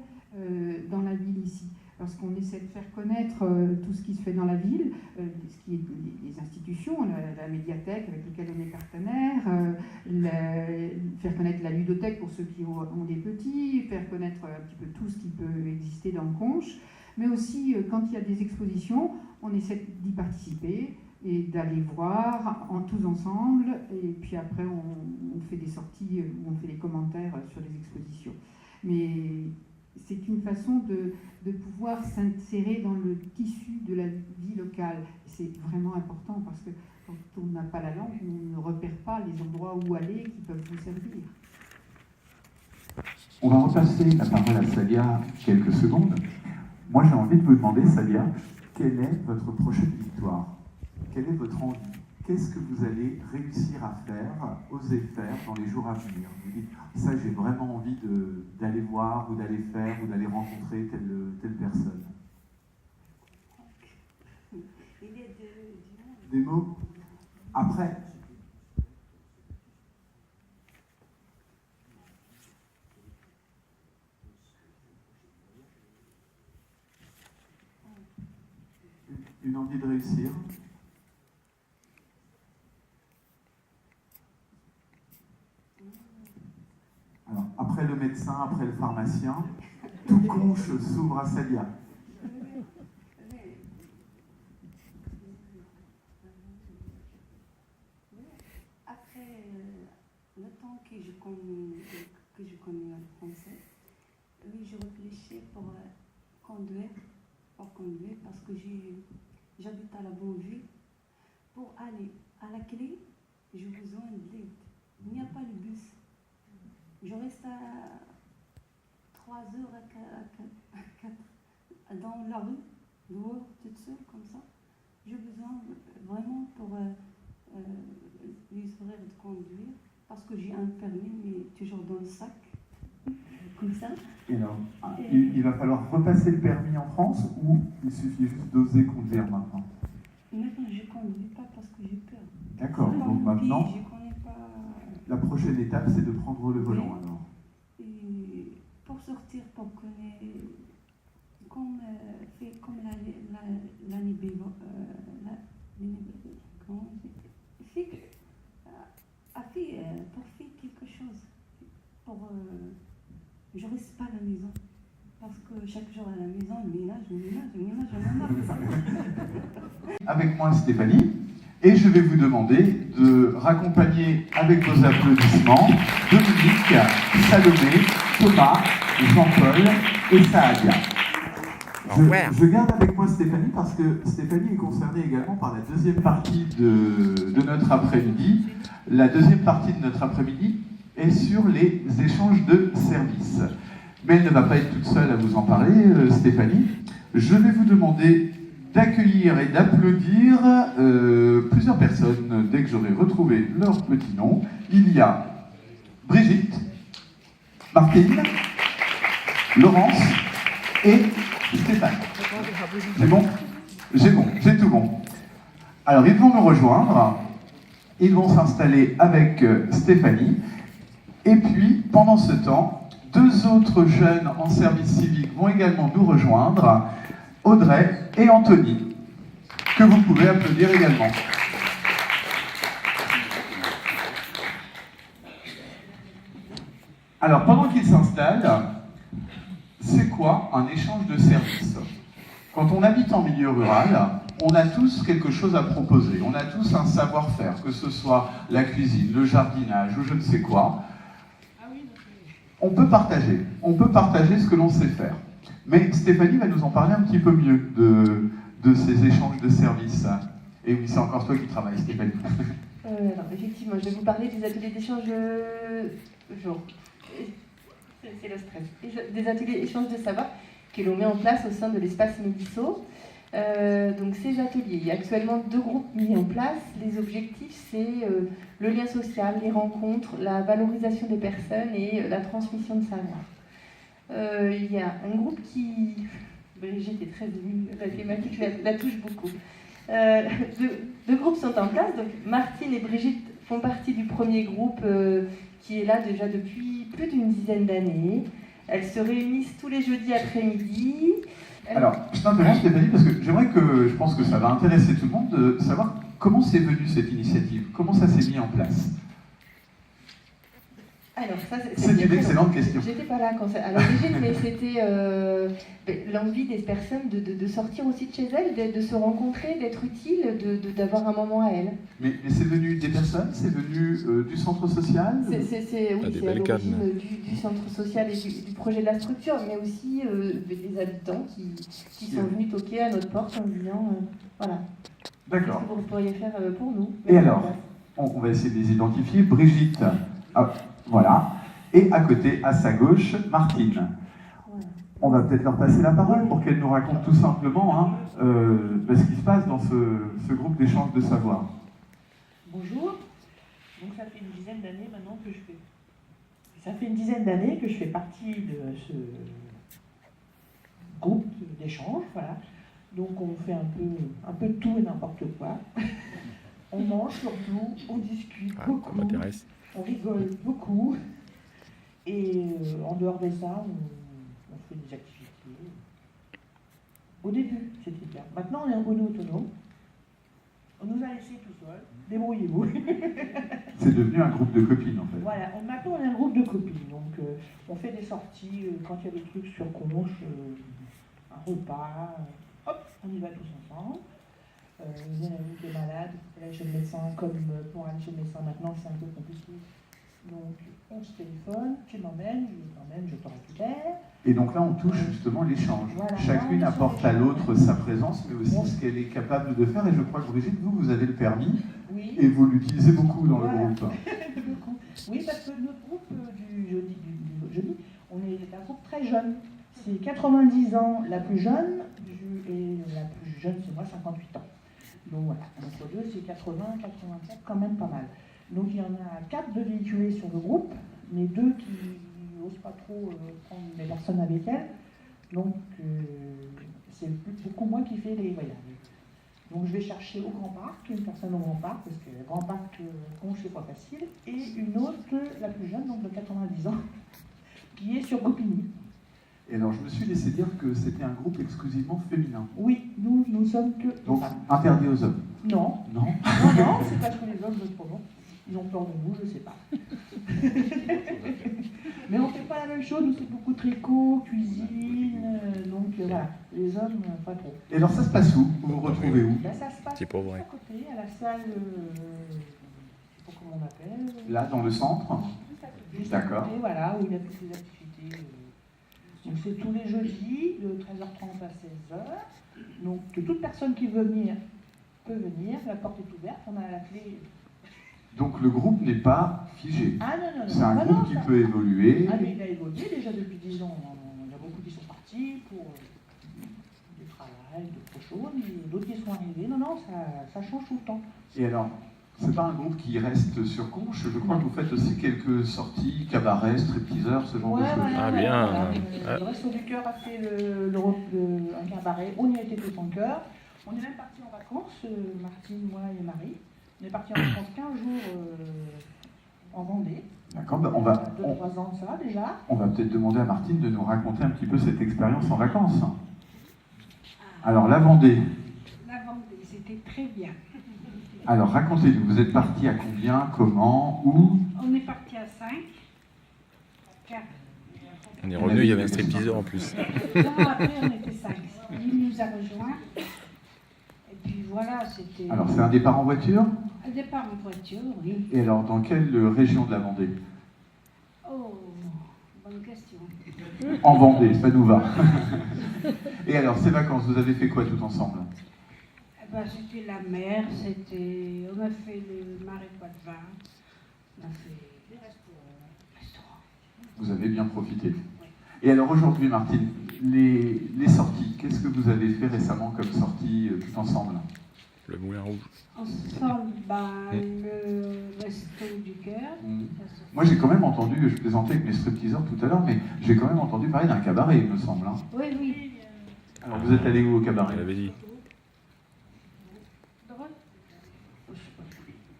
ici. Lorsqu'on essaie de faire connaître tout ce qui se fait dans la ville, ce qui est des institutions, la médiathèque avec laquelle on est partenaire, faire connaître la ludothèque pour ceux qui ont des petits, faire connaître un petit peu tout ce qui peut exister dans Conches, mais aussi quand il y a des expositions, on essaie d'y participer et d'aller voir tous ensemble, et puis après on fait des sorties, on fait des commentaires sur les expositions. Mais c'est une façon de pouvoir s'insérer dans le tissu de la vie locale. C'est vraiment important parce que quand on n'a pas la langue, on ne repère pas les endroits où aller qui peuvent vous servir. On va repasser la parole à Sadia quelques secondes. Moi j'ai envie de vous demander, Sadia, quelle est votre prochaine victoire? Quelle est votre envie? Qu'est-ce que vous allez réussir à faire, oser faire dans les jours à venir? Vous dites, ça j'ai vraiment envie d'aller voir, ou d'aller faire, ou d'aller rencontrer telle personne. Des mots? Après, une envie de réussir. Alors, après le médecin, après le pharmacien, tout Conches s'ouvre à Sadia. Après le temps que je connais le français, oui, je réfléchis pour conduire parce que j'habite à la Bonne-Vie. Pour aller à la clé, j'ai besoin d'aide. Il n'y a pas de bus. Je reste à 3 heures à 4 dans la rue, dehors, toute seule, comme ça. J'ai besoin vraiment pour les horaires de conduire, parce que j'ai un permis, mais toujours dans le sac, comme ça. Et alors, il va falloir repasser le permis en France ou il suffit juste d'oser conduire maintenant? Maintenant, je ne conduis pas parce que j'ai peur. D'accord, donc maintenant, je connais pas... la prochaine étape, c'est de prendre le volant alors. Et pour sortir, pour connaître, comme l'année bénévole, pour faire quelque chose. Je ne reste pas à la maison. Parce que chaque jour à la maison, le ménage. Avec moi, Stéphanie, et je vais vous demander de raccompagner avec vos applaudissements Dominique, Salomé, Thomas, Jean-Paul et Sadia. Je garde avec moi Stéphanie parce que Stéphanie est concernée également par la deuxième partie de notre après-midi. La deuxième partie de notre après-midi est sur les échanges de services. Mais elle ne va pas être toute seule à vous en parler, Stéphanie. Je vais vous demander d'accueillir et d'applaudir plusieurs personnes dès que j'aurai retrouvé leur petit nom. Il y a Brigitte, Martine, Laurence et Stéphane. C'est bon? J'ai tout bon. Alors, ils vont nous rejoindre. Ils vont s'installer avec Stéphanie. Et puis, pendant ce temps, 2 autres jeunes en service civique vont également nous rejoindre, Audrey et Anthony, que vous pouvez applaudir également. Alors, pendant qu'ils s'installent, c'est quoi un échange de services? Quand on habite en milieu rural, on a tous quelque chose à proposer, on a tous un savoir-faire, que ce soit la cuisine, le jardinage ou je ne sais quoi. On peut partager ce que l'on sait faire. Mais Stéphanie va nous en parler un petit peu mieux de ces échanges de services. Et oui, c'est encore toi qui travailles, Stéphanie. Alors, effectivement, je vais vous parler des ateliers d'échange c'est le stress. Des ateliers d'échange de savoir que l'on met en place au sein de l'espace Médisso. Donc ces ateliers, il y a actuellement 2 groupes mis en place. Les objectifs, c'est le lien social, les rencontres, la valorisation des personnes et la transmission de savoir. Il y a un groupe qui... Brigitte est très émue, la thématique la touche beaucoup. 2 groupes sont en place, donc Martine et Brigitte font partie du premier groupe qui est là déjà depuis plus d'une dizaine d'années. Elles se réunissent tous les jeudis après-midi. Alors, je t'interromps Stéphanie parce que je pense que ça va intéresser tout le monde de savoir comment c'est venu cette initiative, comment ça s'est mis en place. Alors, ça, c'est une excellente question. J'étais pas là quand à l'origine, mais c'était l'envie des personnes de sortir aussi de chez elles, de se rencontrer, d'être utile, d'avoir un moment à elles. Mais c'est venu des personnes? C'est venu du centre social? Oui, c'est à l'origine du centre social et du projet de la structure, mais aussi des habitants qui sont venus toquer à notre porte en disant voilà. D'accord. Qu'est-ce que vous pourriez faire pour nous? Et alors, on va essayer de les identifier. Brigitte. Voilà. Et à côté, à sa gauche, Martine. On va peut-être leur passer la parole pour qu'elles nous racontent tout simplement ce qui se passe dans ce groupe d'échange de savoir. Bonjour. Donc ça fait une dizaine d'années maintenant que je fais partie de ce groupe d'échange. Voilà. Donc on fait un peu de tout et n'importe quoi. On mange surtout, on discute beaucoup. Ça m'intéresse. On rigole beaucoup et en dehors de ça, on fait des activités. Au début, c'était bien. Maintenant, on est autonome. On nous a laissés tout seuls. Débrouillez-vous. C'est devenu un groupe de copines, en fait. Voilà. Maintenant, on est un groupe de copines. Donc, on fait des sorties quand il y a des trucs sur Conche, un repas. Hop, on y va tous ensemble. Il y en a une qui est malade, il faut aller chez le médecin, comme pour aller chez le médecin maintenant c'est un peu compliqué. Donc on se téléphone, tu m'emmènes, je te récupère. Et donc là on touche justement l'échange. Voilà, chacune apporte à l'autre sa présence, mais aussi ce qu'elle est capable de faire. Et je crois que Brigitte, vous avez le permis, oui. Et vous l'utilisez beaucoup dans le groupe. Beaucoup. Oui, parce que notre groupe du jeudi, on est un groupe très jeune. C'est 90 ans la plus jeune, et la plus jeune c'est moi, 58 ans. Donc voilà, entre deux, c'est 80, 84, quand même pas mal. Donc il y en a 4 de véhiculés sur le groupe, mais 2 qui n'osent pas trop prendre les personnes avec elles. Donc c'est beaucoup moi qui fais les voyages. Donc je vais chercher au Grand Parc, une personne au Grand Parc, parce que le Grand Parc Conche c'est pas facile, et une autre, la plus jeune, donc de 90 ans, qui est sur Goupigny. Et alors, je me suis laissé dire que c'était un groupe exclusivement féminin. Oui, nous sommes que... Donc, interdit aux hommes? Non. Non. Non, c'est parce que les hommes, ils ont peur de nous, je sais pas. Mais on ne fait pas la même chose, nous c'est beaucoup tricot, cuisine, donc voilà, les hommes, pas trop. Et alors, ça se passe où? Vous vous retrouvez où? Là, ça se passe à côté, à la salle, je sais pas comment on appelle. Là, dans le centre? D'accord. Et voilà, où il y a toutes les activités. Donc c'est tous les jeudis, de 13h30 à 16h. Donc toute personne qui veut venir peut venir, la porte est ouverte, on a la clé. Donc le groupe n'est pas figé. Ah non. C'est un groupe qui peut évoluer. Ah mais il a évolué déjà depuis 10 ans. Il y a beaucoup qui sont partis pour du travail, d'autres choses, mais d'autres qui sont arrivés. Non, ça change tout le temps. Et alors, c'est pas un groupe qui reste sur Conche. Je crois que vous faites aussi quelques sorties, cabarets, stripteaseurs, ce genre de choses. Ah bien. Le Resto du Cœur a fait un cabaret. On y a été tous en cœur. On est même partis en vacances, Martine, moi et Marie. On est partis en vacances 15 jours en Vendée. D'accord, ben on va 2-3 ans de ça déjà. on va peut-être demander à Martine de nous raconter un petit peu cette expérience en vacances. Alors, la Vendée. La Vendée, c'était très bien. Alors, racontez-nous, vous êtes parti à combien, comment, où? On est parti à 5. 4. On est revenu, il y avait un stripteaseur en plus. Non, après on était 5. Il nous a rejoints. Et puis voilà, c'était... Alors, c'est un départ en voiture? Un départ en voiture, oui. Et alors, dans quelle région de la Vendée? Oh, bonne question. En Vendée, ça nous va. Et alors, ces vacances, vous avez fait quoi tout ensemble? Eh ben, c'était la mer, on a fait le marais Poitevin, on a fait des restaurants. Vous avez bien profité. Et alors aujourd'hui, Martine, les sorties, qu'est-ce que vous avez fait récemment comme sortie tout ensemble? Le Moulin Rouge. Ensemble, le resto du cœur. Moi, j'ai quand même entendu, je plaisantais avec mes stripteaseurs tout à l'heure, mais j'ai quand même entendu parler d'un cabaret, il me semble. Hein. Oui, oui. Alors, vous êtes allé où au cabaret? Je l'avais dit.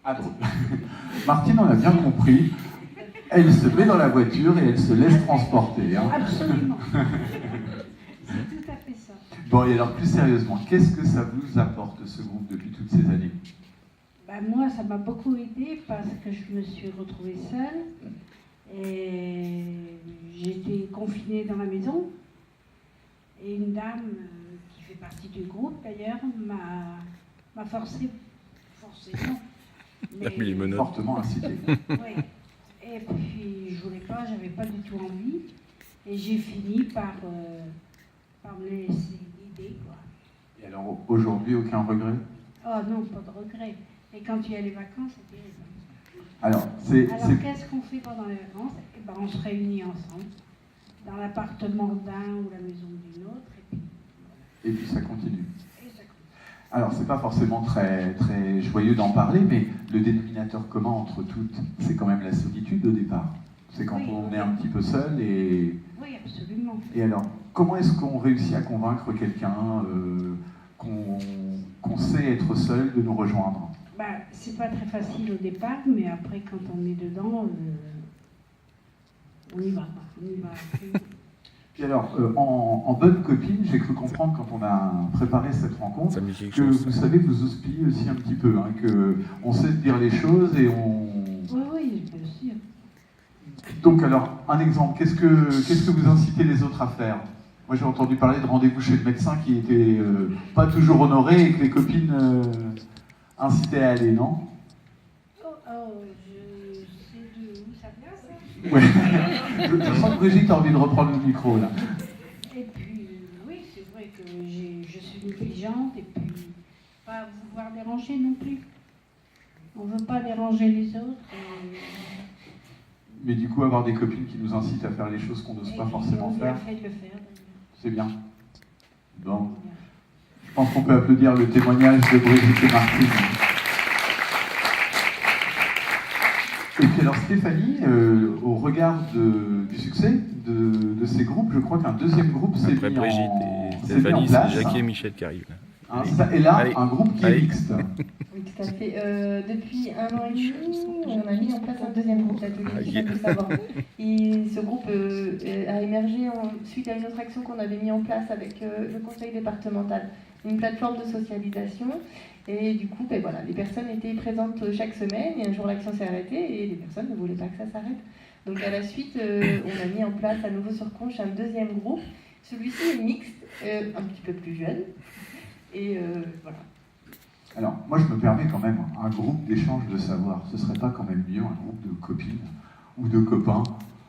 Ah, drôle. Martine, on a bien compris. Elle se met dans la voiture et elle se laisse transporter. Hein. Absolument. C'est tout à fait ça. Bon, et alors plus sérieusement, qu'est-ce que ça vous apporte ce groupe depuis toutes ces années? Moi, ça m'a beaucoup aidé parce que je me suis retrouvée seule et j'étais confinée dans la maison. Et une dame qui fait partie du groupe d'ailleurs m'a forcé non, mais fortement incité. Oui. Et puis je voulais pas, j'avais pas du tout envie. Et j'ai fini par me laisser guider, quoi. Et alors aujourd'hui, aucun regret? Oh non, pas de regret. Et quand il y a les vacances, c'est terrible. Alors, qu'est-ce qu'on fait pendant les vacances? Eh ben, on se réunit ensemble, dans l'appartement d'un ou la maison d'une autre. Et puis ça continue. Alors, c'est pas forcément très, très joyeux d'en parler, mais le dénominateur commun entre toutes, c'est quand même la solitude au départ. C'est quand on est un petit peu seul et... Oui, absolument. Et alors, comment est-ce qu'on réussit à convaincre quelqu'un qu'on sait être seul de nous rejoindre? C'est pas très facile au départ, mais après, quand on est dedans, on y va. Puis alors, en bonne copine, j'ai cru comprendre quand on a préparé cette rencontre que vous savez vous houspiller aussi un petit peu, hein, qu'on sait se dire les choses et on... Oui, bien sûr. Donc alors, un exemple, qu'est-ce que vous incitez les autres à faire? Moi j'ai entendu parler de rendez-vous chez le médecin qui était pas toujours honoré et que les copines incitaient à aller, non? Je sais de où ça vient, ça. Ouais. Je sens que Brigitte a envie de reprendre le micro là. Et puis, oui, c'est vrai que je suis négligente et puis pas vouloir déranger non plus. On ne veut pas déranger les autres. Mais du coup, avoir des copines qui nous incitent à faire les choses qu'on n'ose pas forcément faire. Fait de le faire. C'est bien. Bon. Je pense qu'on peut applaudir le témoignage de Brigitte et Martine. Et puis alors Stéphanie, au regard du succès de ces groupes, je crois qu'un deuxième groupe s'est mis en place. Après Brigitte et Stéphanie, c'est Jackie et Michel qui arrivent. Hein, et là, un groupe qui est mixte. Oui, tout à fait. Depuis 1 an et demi, on a mis en place un deuxième groupe, l'atelier de savoir. Et ce groupe a émergé suite à une autre action qu'on avait mis en place avec le conseil départemental, une plateforme de socialisation. Et du coup, voilà, les personnes étaient présentes chaque semaine et un jour l'action s'est arrêtée et les personnes ne voulaient pas que ça s'arrête. Donc à la suite, on a mis en place à nouveau sur Conches un deuxième groupe. Celui-ci est mixte, un petit peu plus jeune. Et voilà. Alors, moi, je me permets quand même un groupe d'échange de savoir. Ce serait pas quand même mieux un groupe de copines ou de copains?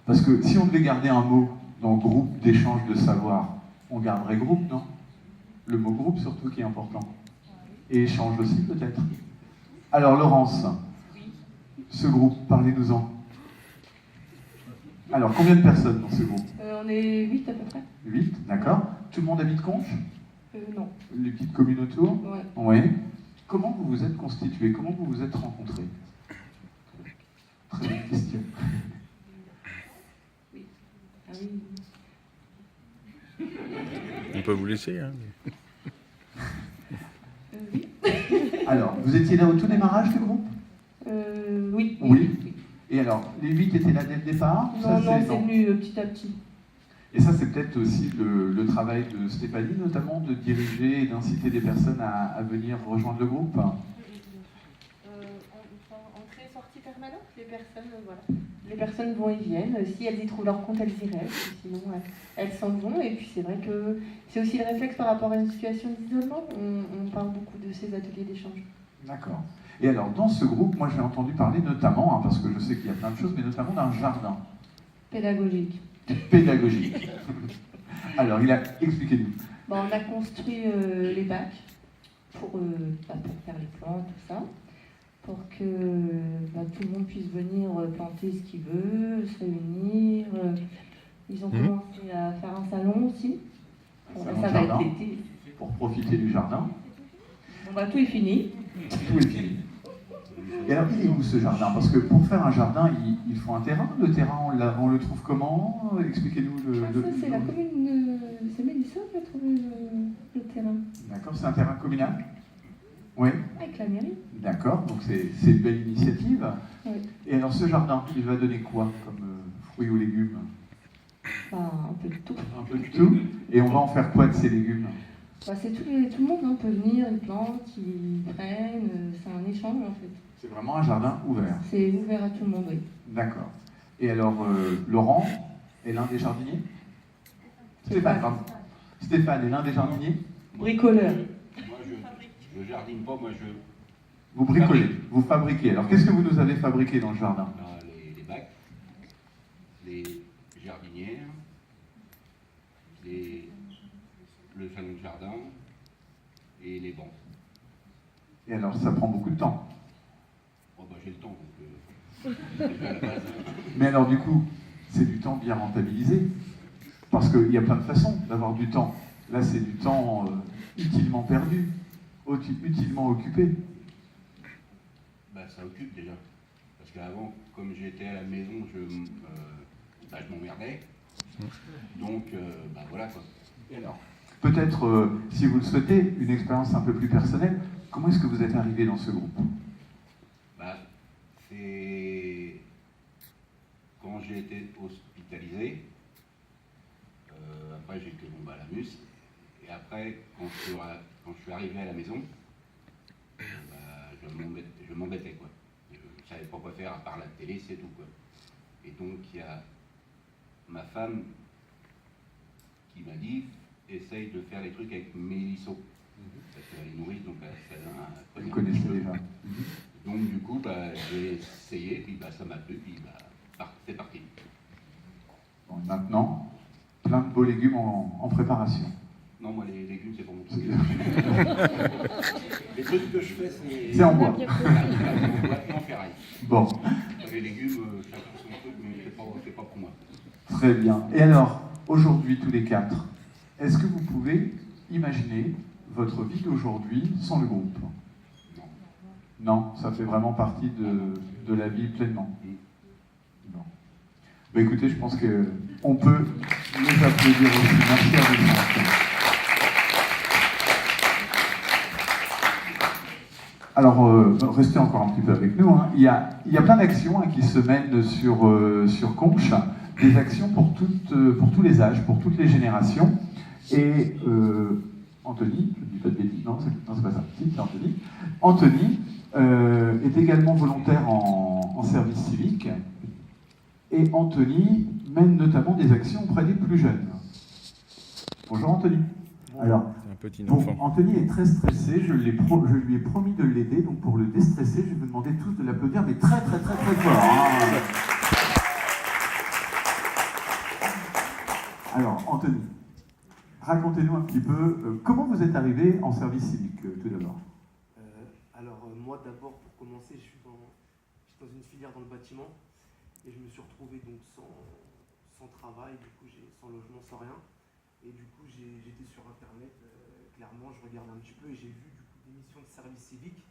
Parce que si on devait garder un mot dans le groupe d'échange de savoir, on garderait groupe, non? Le mot groupe surtout qui est important. Et échange aussi peut-être. Alors, Laurence, ce groupe, parlez-nous-en. Alors, combien de personnes dans ce groupe? On est 8 à peu près. 8, d'accord. Tout le monde habite Conches? Non. Les petites communes autour? Ouais. Oui. Comment vous vous êtes constitués? Comment vous vous êtes rencontrés? Très bonne question. Oui. Ah oui. On peut vous laisser, hein. Oui. Alors, vous étiez là au tout démarrage du groupe? Oui. Oui. Et alors, les 8 étaient là dès le départ? Non, c'est venu petit à petit. Et ça, c'est peut-être aussi le travail de Stéphanie, notamment, de diriger et d'inciter des personnes à venir rejoindre le groupe. Entrée-sortie permanente, les personnes, voilà. Les personnes vont et viennent. Si elles y trouvent leur compte, elles y restent. Sinon, elles s'en vont. Et puis, c'est vrai que c'est aussi le réflexe par rapport à une situation d'isolement. On parle beaucoup de ces ateliers d'échange. D'accord. Et alors, dans ce groupe, moi, j'ai entendu parler notamment, parce que je sais qu'il y a plein de choses, mais notamment d'un jardin. Pédagogique. Pédagogique. Alors, expliquez-nous. Bon, on a construit les bacs pour faire les plantes, tout ça, pour que tout le monde puisse venir planter ce qu'il veut, se réunir. Ils ont commencé à faire un salon aussi. Bon, ça va être l'été. Pour profiter du jardin. Bon, tout est fini. Tout est fini. Et alors, il est où ce jardin? Parce que pour faire un jardin, il faut un terrain. Le terrain, on le trouve comment? Expliquez-nous Ça, c'est la commune, c'est Mélissa qui a trouvé le terrain. D'accord, c'est un terrain communal? Oui. Avec la mairie. D'accord, donc c'est une belle initiative. Oui. Et alors, ce jardin, il va donner quoi comme fruits ou légumes? Un peu de tout. Un peu de tout. Et on va en faire quoi de ces légumes? C'est tout le monde peut venir, ils plantent, ils prennent, c'est un échange en fait. C'est vraiment un jardin ouvert. C'est ouvert à tout le monde, oui. D'accord. Et alors, Laurent est l'un des jardiniers? Stéphane, pardon. Stéphane est l'un des jardiniers? Bricoleur. Moi, je jardine pas, moi je... Vous bricolez, vous fabriquez. Alors, qu'est-ce que vous nous avez fabriqué dans le jardin? Les bacs, les jardinières, le salon de jardin et les bancs. Et alors, ça prend beaucoup de temps? Oh, j'ai le temps, donc c'est déjà la base. Mais alors, du coup, c'est du temps bien rentabilisé. Parce qu'il y a plein de façons d'avoir du temps. Là, c'est du temps utilement perdu, utilement occupé. Ça occupe déjà. Parce qu'avant, comme j'étais à la maison, je m'emmerdais. Donc, voilà quoi. Et alors, peut-être, si vous le souhaitez, une expérience un peu plus personnelle, comment est-ce que vous êtes arrivé dans ce groupe? C'est quand j'ai été hospitalisé. Après, j'ai été à la MUS. Et après, quand je suis arrivé à la maison, je m'embêtais, quoi. Je ne savais pas quoi faire à part la télé, c'est tout, quoi. Et donc, il y a ma femme qui m'a dit, essaye de faire les trucs avec Mélisso. Parce qu'elle est nourrice, donc elle a un... Vous connaissez déjà. Donc, du coup, j'ai essayé, puis ça m'a plu, puis c'est parti. Bon, maintenant, plein de beaux légumes en préparation. Non, moi, les légumes, c'est pas mon truc. Les trucs que je fais, c'est en bois. En bois et en ferraille. Bon. Les légumes, chacun son truc, mais c'est pas pour moi. Très bien. Et alors, aujourd'hui, tous les quatre, est-ce que vous pouvez imaginer votre vie d'aujourd'hui sans le groupe? Non. Non, ça fait vraiment partie de la vie pleinement. Non. Bah, écoutez, je pense qu'on peut les applaudir aussi. Merci à vous. Alors, restez encore un petit peu avec nous. Hein. Il y a plein d'actions qui se mènent sur Conches, des actions pour tous les âges, pour toutes les générations. Et Anthony, je ne dis pas de bêtises, non, c'est pas ça, si, c'est Anthony. Anthony est également volontaire en service civique. Et Anthony mène notamment des actions auprès des plus jeunes. Bonjour Anthony. Alors, Anthony est très stressé, je lui ai promis de l'aider, donc pour le déstresser, je vais vous demander tous de l'applaudir, mais très très très très fort. Hein. Alors, Anthony, racontez-nous un petit peu comment vous êtes arrivé en service civique, tout d'abord. Moi d'abord, pour commencer, je suis dans une filière dans le bâtiment, et je me suis retrouvé donc sans travail, du coup sans logement, sans rien. Et du coup, j'étais sur Internet, clairement, je regardais un petit peu et j'ai vu du coup des missions de service civique.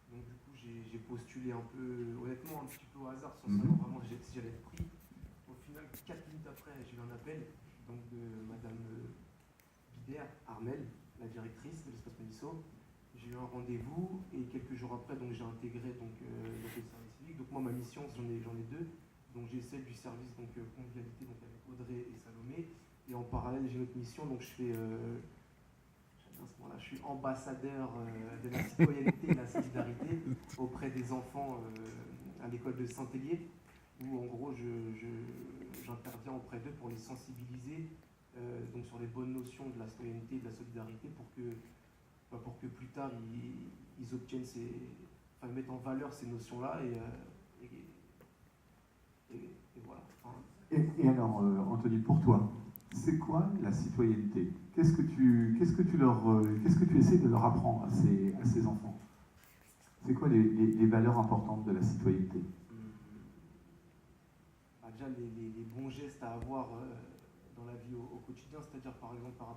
Donc du coup, j'ai postulé un peu, honnêtement, un petit peu au hasard, sans savoir vraiment si j'allais être pris. Au final, 4 minutes après, j'ai eu un appel donc, de Madame Guider, Armel, la directrice de l'espace Mélisso, j'ai eu un rendez-vous et quelques jours après, donc j'ai intégré donc, le service civique. Donc moi, ma mission, j'en ai deux. Donc j'ai celle du service convivialité donc avec Audrey et Salomé. Et en parallèle, j'ai une autre mission, donc je fais... je suis ambassadeur de la citoyenneté et de la solidarité auprès des enfants à l'école de Saint-Hélier, où en gros j'interviens auprès d'eux pour les sensibiliser donc sur les bonnes notions de la citoyenneté et de la solidarité pour que plus tard ils obtiennent ils mettent en valeur ces notions-là et voilà. Et alors, Anthony, pour toi, c'est quoi la citoyenneté? Qu'est-ce que tu essaies de leur apprendre à ces enfants? C'est quoi les valeurs importantes de la citoyenneté? Déjà, les bons gestes à avoir dans la vie au quotidien, c'est-à-dire par exemple par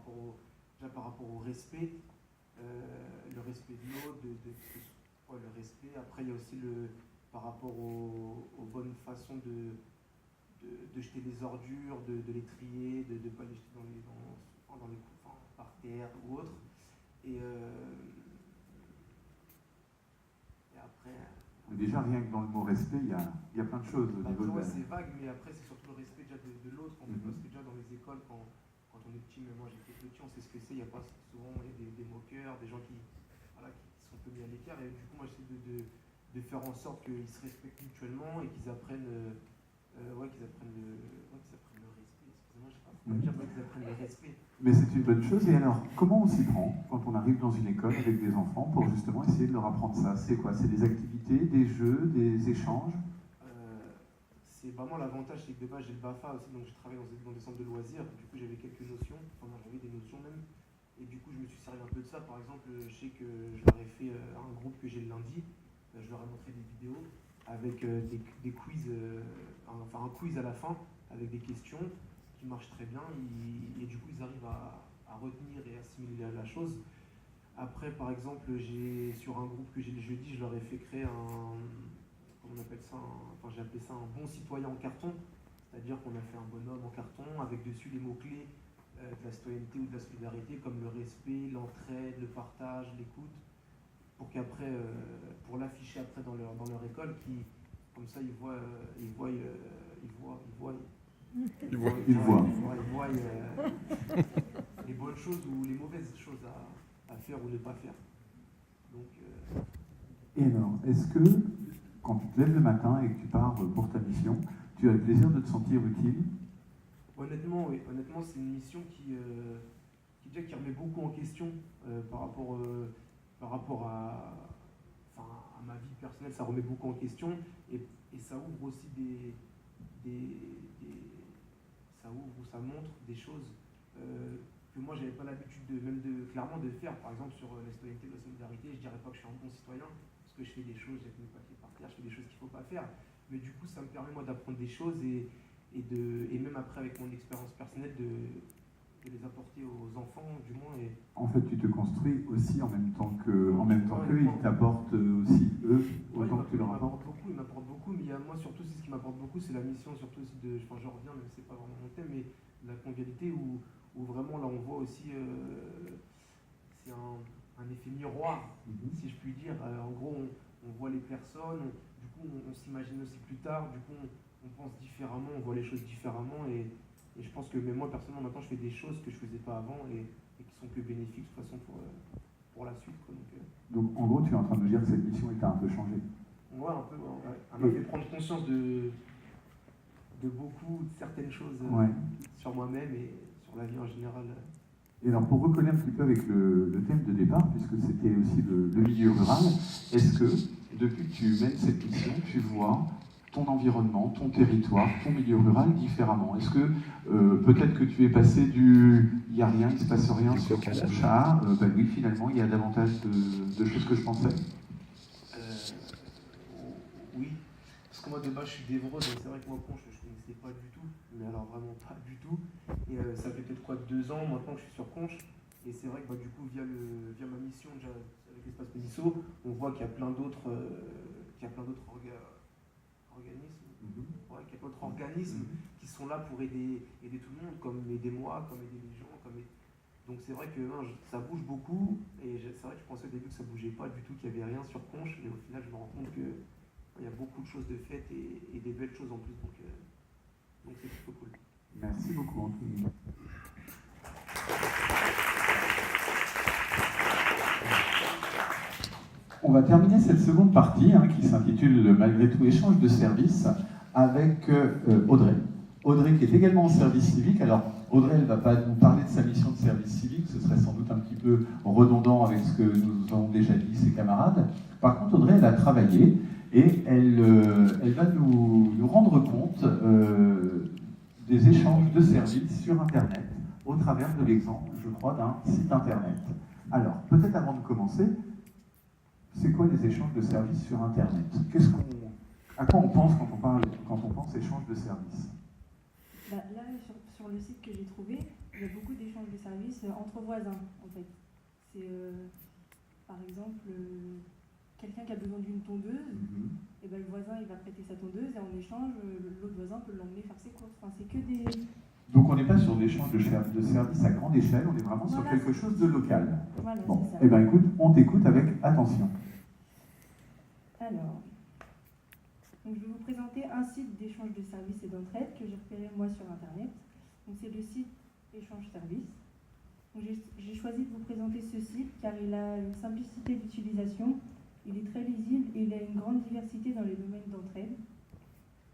rapport au respect, le respect de l'autre, le respect. Après, il y a aussi par rapport aux bonnes façons de jeter les ordures, de les trier, de ne pas les jeter par terre ou autre. Et après... Déjà, rien que dans le mot respect, il y a plein de choses au niveau de... C'est vague, mais après, c'est surtout le respect déjà de l'autre. Parce que déjà, dans les écoles, quand on est petit, mais moi j'étais petit, on sait ce que c'est. Il y a pas souvent des moqueurs, des gens qui sont un peu mis à l'écart. Et du coup, moi, j'essaie de faire en sorte qu'ils se respectent mutuellement et qu'ils apprennent... qu'ils apprennent le respect. Excusez-moi, je sais pas comment dire, qu'ils apprennent le respect. Mais c'est une bonne chose. Et alors, comment on s'y prend quand on arrive dans une école avec des enfants pour justement essayer de leur apprendre ça? C'est quoi? C'est des activités, des jeux, des échanges? C'est vraiment l'avantage, c'est que de base j'ai le BAFA aussi, donc je travaille dans des centres de loisirs. Du coup, j'avais quelques notions, j'avais des notions même. Et du coup, je me suis servi un peu de ça. Par exemple, je sais que je leur ai fait un groupe que j'ai le lundi. Je leur ai montré des vidéos avec des quiz, un quiz à la fin avec des questions qui marchent très bien et du coup ils arrivent à retenir et assimiler la chose. Après, par exemple, sur un groupe que j'ai le jeudi, je leur ai fait créer j'ai appelé ça un bon citoyen en carton, c'est-à-dire qu'on a fait un bonhomme en carton avec dessus les mots-clés de la citoyenneté ou de la solidarité comme le respect, l'entraide, le partage, l'écoute, pour qu'après, pour l'afficher après dans leur école, comme ça ils voient les bonnes choses ou les mauvaises choses à faire ou ne pas faire. Donc, Et alors, est-ce que quand tu te lèves le matin et que tu pars pour ta mission, tu as le plaisir de te sentir utile? Honnêtement, oui. Honnêtement, c'est une mission qui remet beaucoup en question par rapport à ma vie personnelle. Ça remet beaucoup en question et ça ouvre aussi ça ouvre ou ça montre des choses que moi j'avais pas l'habitude clairement de faire. Par exemple, sur la citoyenneté, la solidarité, je dirais pas que je suis un bon citoyen parce que je fais des choses, j'ai mes papiers par terre, je fais des choses qu'il faut pas faire. Mais du coup, ça me permet moi d'apprendre des choses et même après avec mon expérience personnelle de les apporter aux enfants, du moins. En fait, tu te construis aussi en même temps qu'eux, ils t'apportent aussi eux, autant que tu leur apportes. Ils m'apportent beaucoup, mais moi surtout, ce qui m'apporte beaucoup, c'est la mission, surtout aussi je reviens, mais c'est pas vraiment mon thème, mais la convivialité où vraiment là on voit aussi, c'est un effet miroir, si je puis dire. En gros, on voit les personnes, du coup on s'imagine aussi plus tard, du coup on pense différemment, on voit les choses différemment et je pense que même moi personnellement maintenant je fais des choses que je faisais pas avant et qui sont que bénéfiques de toute façon pour la suite. Donc en gros tu es en train de me dire que cette mission était un peu changée. Ouais, un peu, ouais. Elle m'a fait prendre conscience de certaines choses sur moi-même et sur la vie en général. Et alors pour recoller un petit peu avec le thème de départ, puisque c'était aussi le milieu rural, est-ce que depuis que tu mènes cette mission, tu vois ton environnement, ton territoire, ton milieu rural différemment? Est-ce que peut-être que tu es passé il n'y a rien, il ne se passe rien sur Conche à oui, finalement, il y a davantage de choses que je pensais? Oui, parce que moi de base je suis d'Évreux, donc c'est vrai que moi Conche je ne connaissais pas du tout, mais alors vraiment pas du tout. Et ça fait peut-être 2 ans maintenant que je suis sur Conche. Et c'est vrai que du coup, via ma mission déjà avec l'espace Pénisso, on voit qu'il y a plein d'autres organismes qui sont là pour aider tout le monde, comme Aidez-moi, comme aider les gens, Donc c'est vrai que ça bouge beaucoup, et c'est vrai que je pensais au début que ça bougeait pas du tout, qu'il n'y avait rien sur Conches, mais au final je me rends compte qu'il y a beaucoup de choses de faites et des belles choses en plus, donc c'est plutôt cool. Merci beaucoup Anthony. On va terminer cette seconde partie qui s'intitule Malgré tout échange de services avec Audrey. Audrey qui est également en service civique. Alors Audrey, elle ne va pas nous parler de sa mission de service civique, ce serait sans doute un petit peu redondant avec ce que nous ont déjà dit ses camarades. Par contre, Audrey, elle a travaillé et elle va nous rendre compte des échanges de services sur Internet au travers de l'exemple, je crois, d'un site Internet. Alors, peut-être avant de commencer, c'est quoi les échanges de services sur Internet? À quoi on pense quand on pense échange de services? Là, sur le site que j'ai trouvé, il y a beaucoup d'échanges de services entre voisins, en fait. C'est, par exemple, quelqu'un qui a besoin d'une tondeuse, et ben, le voisin il va prêter sa tondeuse, et en échange, l'autre voisin peut l'emmener faire ses courses. Enfin, c'est que des... Donc on n'est pas sur d'échange de services à grande échelle, on est vraiment sur quelque chose de local. Voilà, bon, c'est ça. Eh bien écoute, on t'écoute avec attention. Alors, donc je vais vous présenter un site d'échange de services et d'entraide que j'ai repéré moi sur Internet. Donc c'est le site Échange Service. J'ai choisi de vous présenter ce site car il a une simplicité d'utilisation, il est très lisible et il a une grande diversité dans les domaines d'entraide.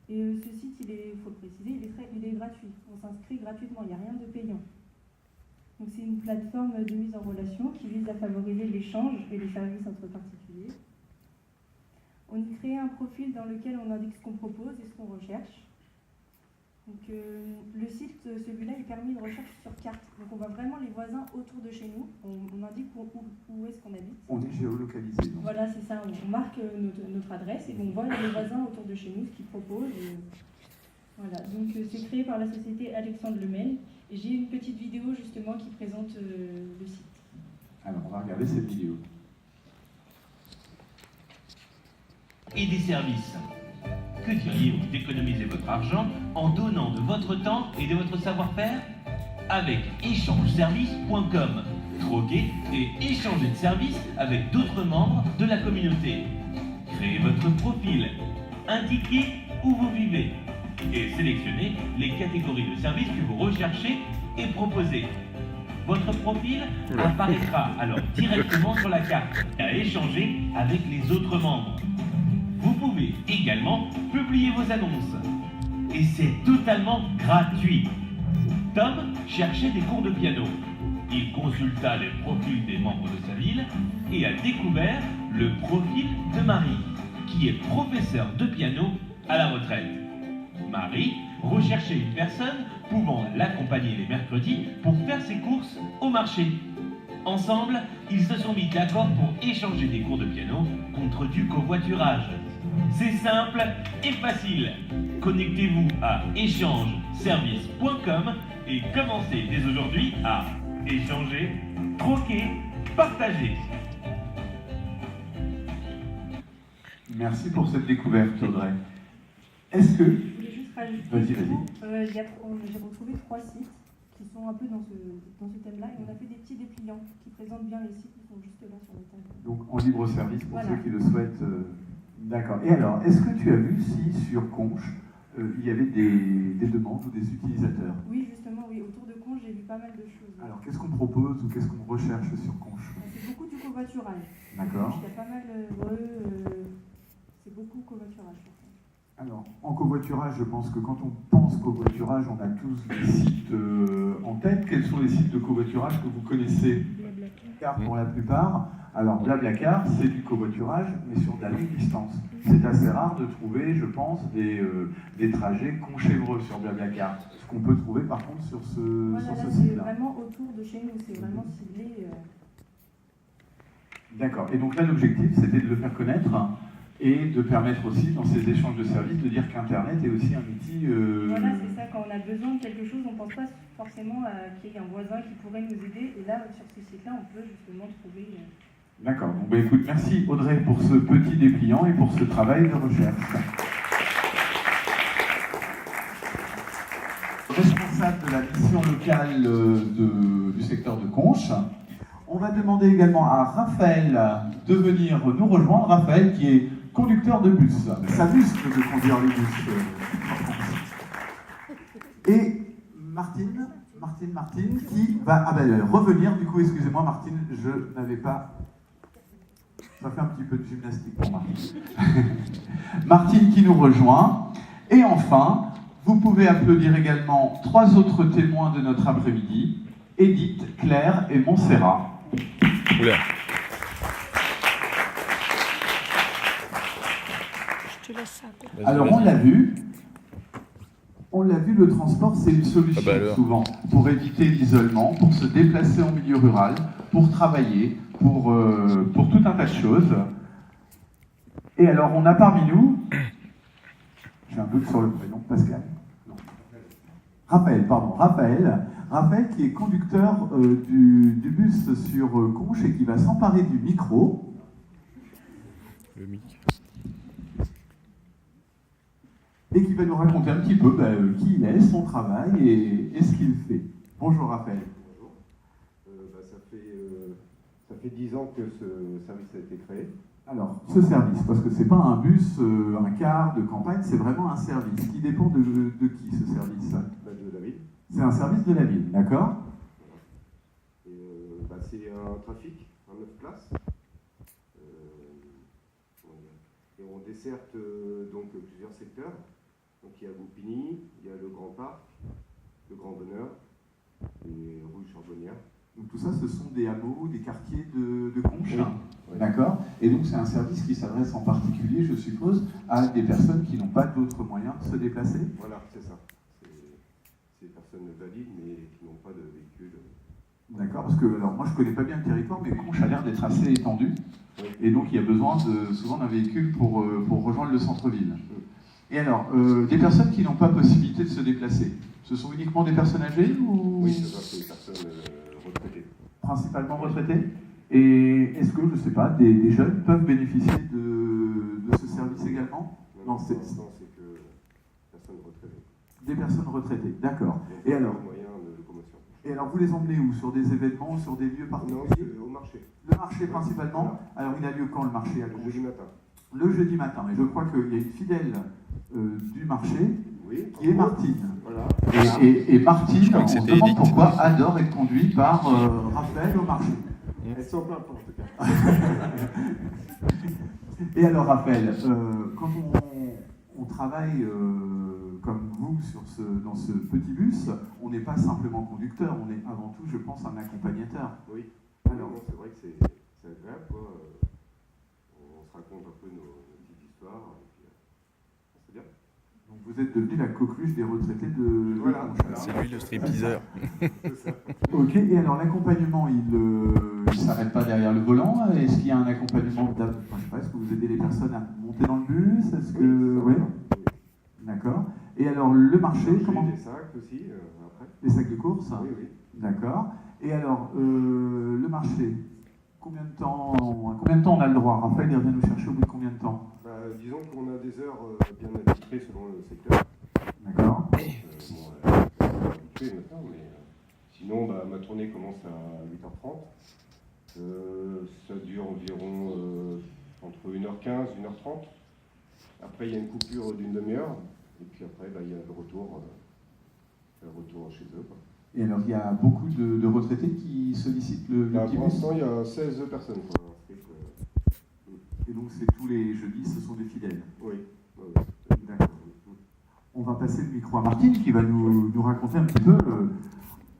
Et ce site, il faut le préciser, il est gratuit. On s'inscrit gratuitement, il n'y a rien de payant. Donc c'est une plateforme de mise en relation qui vise à favoriser l'échange et les services entre particuliers. On y crée un profil dans lequel on indique ce qu'on propose et ce qu'on recherche. Donc, le site, celui-là, est permis de recherche sur carte. Donc on voit vraiment les voisins autour de chez nous. On indique où est-ce qu'on habite. On est géolocalisé. Donc. Voilà, c'est ça. On marque notre adresse et on voit les voisins autour de chez nous, ce qu'ils proposent. Voilà. Donc c'est créé par la société Alexandre Lemel. Et j'ai une petite vidéo justement qui présente le site. Alors on va regarder cette vidéo. Et des services. Que diriez-vous d'économiser votre argent en donnant de votre temps et de votre savoir-faire? Avec échangeservice.com. Troquer et échanger de services avec d'autres membres de la communauté. Créez votre profil. Indiquez où vous vivez. Et sélectionnez les catégories de services que vous recherchez et proposez. Votre profil apparaîtra alors directement sur la carte à échanger avec les autres membres. Vous pouvez également publier vos annonces. Et c'est totalement gratuit. Tom cherchait des cours de piano. Il consulta les profils des membres de sa ville et a découvert le profil de Marie, qui est professeure de piano à la retraite. Marie recherchait une personne pouvant l'accompagner les mercredis pour faire ses courses au marché. Ensemble, ils se sont mis d'accord pour échanger des cours de piano contre du covoiturage. C'est simple et facile. Connectez-vous à échangeservice.com et commencez dès aujourd'hui à échanger, troquer, partager. Merci pour cette découverte, Audrey. Est-ce que... Je voulais juste rajouter, vas-y. J'ai retrouvé 3 sites qui sont un peu dans ce thème-là et on a fait des petits dépliants qui présentent bien les sites qui sont juste là sur le thème. Donc en libre service pour voilà. ceux qui le souhaitent. D'accord. Et alors, est-ce que tu as vu si sur Conches, il y avait des demandes ou des utilisateurs? Oui, justement, oui. Autour de Conches, j'ai vu pas mal de choses. Alors, qu'est-ce qu'on propose ou qu'est-ce qu'on recherche sur Conches? C'est beaucoup du covoiturage. D'accord. Il y a pas mal c'est beaucoup covoiturage. Alors, en covoiturage, je pense que quand on pense covoiturage, on a tous des sites en tête. Quels sont les sites de covoiturage que vous connaissez? Blablacar pour la plupart. Alors, Blablacar, c'est du covoiturage, mais sur de la longue distance. C'est assez rare de trouver, je pense, des trajets Conches-Évreux sur Blablacar. Ce qu'on peut trouver, par contre, sur ce c'est site-là. vraiment autour de chez nous, c'est vraiment ciblé. D'accord. Et donc là, l'objectif, c'était de le faire connaître et de permettre aussi, dans ces échanges de services, de dire qu'Internet est aussi un outil... Voilà, c'est ça. Quand on a besoin de quelque chose, on ne pense pas forcément qu'il y ait un voisin qui pourrait nous aider. Et là, sur ce site-là, on peut justement trouver... D'accord. Donc, bah, écoute, merci Audrey pour ce petit dépliant et pour ce travail de recherche. responsable de la mission locale du secteur de Conches. On va demander également à Raphaël de venir nous rejoindre. Raphaël qui est conducteur de bus. Ça muscle de conduire les bus. Et Martine qui va revenir. Du coup, excusez-moi Martine, je n'avais pas... Ça fait un petit peu de gymnastique pour Martine. Martine qui nous rejoint. Et enfin, vous pouvez applaudir également 3 autres témoins de notre après-midi, Edith, Claire et Montserrat. Oula. Je te laisse ça. Alors on l'a vu, le transport c'est une solution souvent pour éviter l'isolement, pour se déplacer en milieu rural, pour travailler, pour tout un tas de choses. Et alors on a parmi nous, j'ai un doute sur le prénom, Pascal. Non. Raphaël qui est conducteur du bus sur Conches et qui va s'emparer du micro. Le mic. Et qui va nous raconter un petit peu qui il est, son travail et ce qu'il fait. Bonjour Raphaël. Bonjour. Ça fait 10 ans que ce service a été créé. Alors, ce service, parce que c'est pas un bus, un car de campagne, c'est vraiment un service. Qui dépend de qui ce service? De la ville. C'est un service de la ville, d'accord? Et c'est un trafic, un 9 places. Et on desserte donc plusieurs secteurs. Donc il y a Goupigny, il y a le Grand Parc, le Grand Bonheur et rue Charbonnière. Donc tout ça, ce sont des hameaux, des quartiers de Conches, oui. D'accord? Et donc c'est un service qui s'adresse en particulier, je suppose, à des personnes qui n'ont pas d'autres moyens de se déplacer? Voilà, c'est ça. C'est des personnes valides mais qui n'ont pas de véhicule. D'accord, parce que alors moi je connais pas bien le territoire, mais Conches a l'air d'être assez étendu. Oui. Et donc il y a besoin souvent d'un véhicule pour rejoindre le centre-ville. Et alors, des personnes qui n'ont pas possibilité de se déplacer, ce sont uniquement des personnes âgées ou... Oui, c'est des personnes retraitées. Principalement retraitées. Et est-ce que, je ne sais pas, des jeunes peuvent bénéficier de ce service également? Non, c'est que personnes retraitées. Des personnes retraitées, d'accord. Et alors, moyens de locomotion. et alors, vous les emmenez où? Sur des événements, sur des lieux particuliers? Non, au marché. Le marché principalement. Alors, il a lieu quand le marché à Conches? Le jeudi matin. Le jeudi matin. Et je crois qu'il y a une fidèle du marché qui est Martine. Voilà. Et Martine, on se demande Edith. pourquoi, adore être conduite par Raphaël au marché. Elles sont plein en tout cas. Et alors Raphaël, quand on travaille comme vous dans ce petit bus, on n'est pas simplement conducteur, on est avant tout, je pense, un accompagnateur. Oui. Alors, c'est vrai que c'est agréable, quoi. On se raconte un peu nos petites histoires. Et puis, c'est bien. Donc vous êtes devenu la coqueluche des retraités de... Voilà. C'est lui le stripteaseur. Ok, et alors l'accompagnement, il ne s'arrête pas derrière le volant? Est-ce qu'il y a un accompagnement je sais pas, est-ce que vous aidez les personnes à monter dans le bus? Est-ce que... Oui. D'accord. Et alors le marché, comment... Des sacs aussi, après. Les sacs de course? Oui, oui. D'accord. Et alors, le marché, combien de temps on a le droit? Raphaël, il revient nous chercher au bout de combien de temps? Disons qu'on a des heures bien attitrées selon le secteur. D'accord. Habitué maintenant, mais sinon, ma tournée commence à 8h30. Ça dure environ entre 1h15 et 1h30. Après, il y a une coupure d'une demi-heure. Et puis après, il y a le retour chez eux, quoi. Et alors, il y a beaucoup de retraités qui sollicitent le petit pour bus? l'instant, il y a 16 personnes, quoi. Et donc, c'est tous les jeudis, ce sont des fidèles? Oui. D'accord. On va passer le micro à Martine qui va nous raconter un petit peu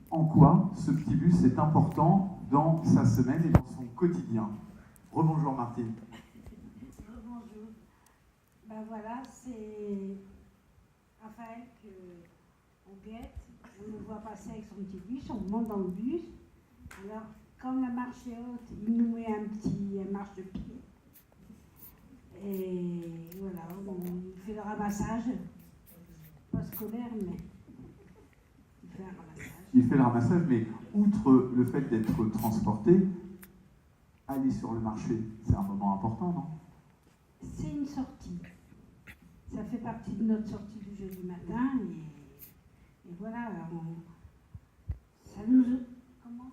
en quoi ce petit bus est important dans sa semaine et dans son quotidien. Rebonjour Martine. Bonjour. Ben voilà, c'est Raphaël qu'on guette, on le voit passer avec son petit bus, on monte dans le bus. Alors, quand la marche est haute, il nous met une marche de pied. Et voilà, il fait le ramassage, pas scolaire, mais il fait un ramassage. Il fait le ramassage, mais outre le fait d'être transporté, aller sur le marché, c'est un moment important, non? C'est une sortie. Ça fait partie de notre sortie du jeudi matin et Et voilà, ça nous... Comment ?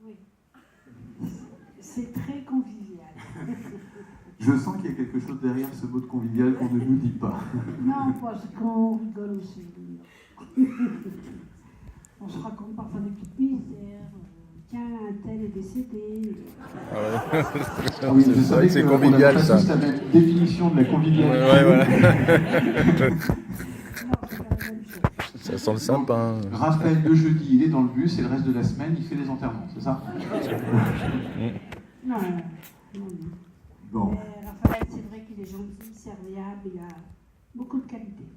Oui. C'est très convivial. Je sens qu'il y a quelque chose derrière ce mot de convivial qu'on ne nous dit pas. Non, parce qu'on rigole aussi. On se raconte parfois des petites misères. Tiens, un tel est décédé. Ah oui, vous savez c'est que convivial, on a pas ça. tous la même définition de la convivialité. Ouais, voilà. Ça sent le sapin. Raphaël, le jeudi, il est dans le bus et le reste de la semaine, il fait les enterrements, c'est ça? Non. Bon. Raphaël, c'est vrai qu'il est gentil, serviable, il a beaucoup de qualités.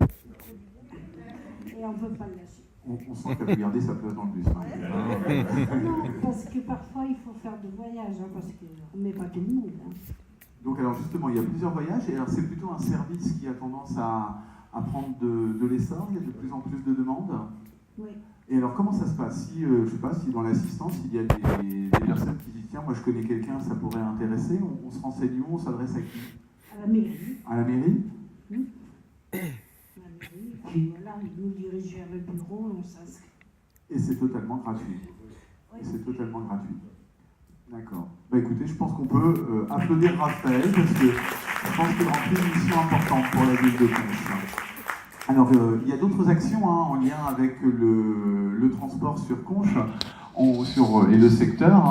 Et on ne peut pas le lâcher. On sent qu'elle veut garder sa place dans le bus. Non, parce que parfois il faut faire des voyages, parce qu'on ne met pas tout le monde. Donc alors justement, il y a plusieurs voyages, et alors c'est plutôt un service qui a tendance à prendre de l'essor, il y a de plus en plus de demandes. Oui. Et alors comment ça se passe? Si, je sais pas, si dans l'assistance, il y a des personnes qui disent tiens, moi je connais quelqu'un, ça pourrait intéresser, on se renseigne où, on s'adresse à qui? À la mairie. À la mairie? Oui. Puis voilà, il nous dirige vers le bureau, on s'inscrit. Et c'est totalement gratuit. Oui. Et c'est totalement gratuit. D'accord. Bah écoutez, je pense qu'on peut applaudir Raphaël parce que je pense qu'il remplit une mission importante pour la ville de Conches. Alors, il y a d'autres actions en lien avec le transport sur Conches et le secteur.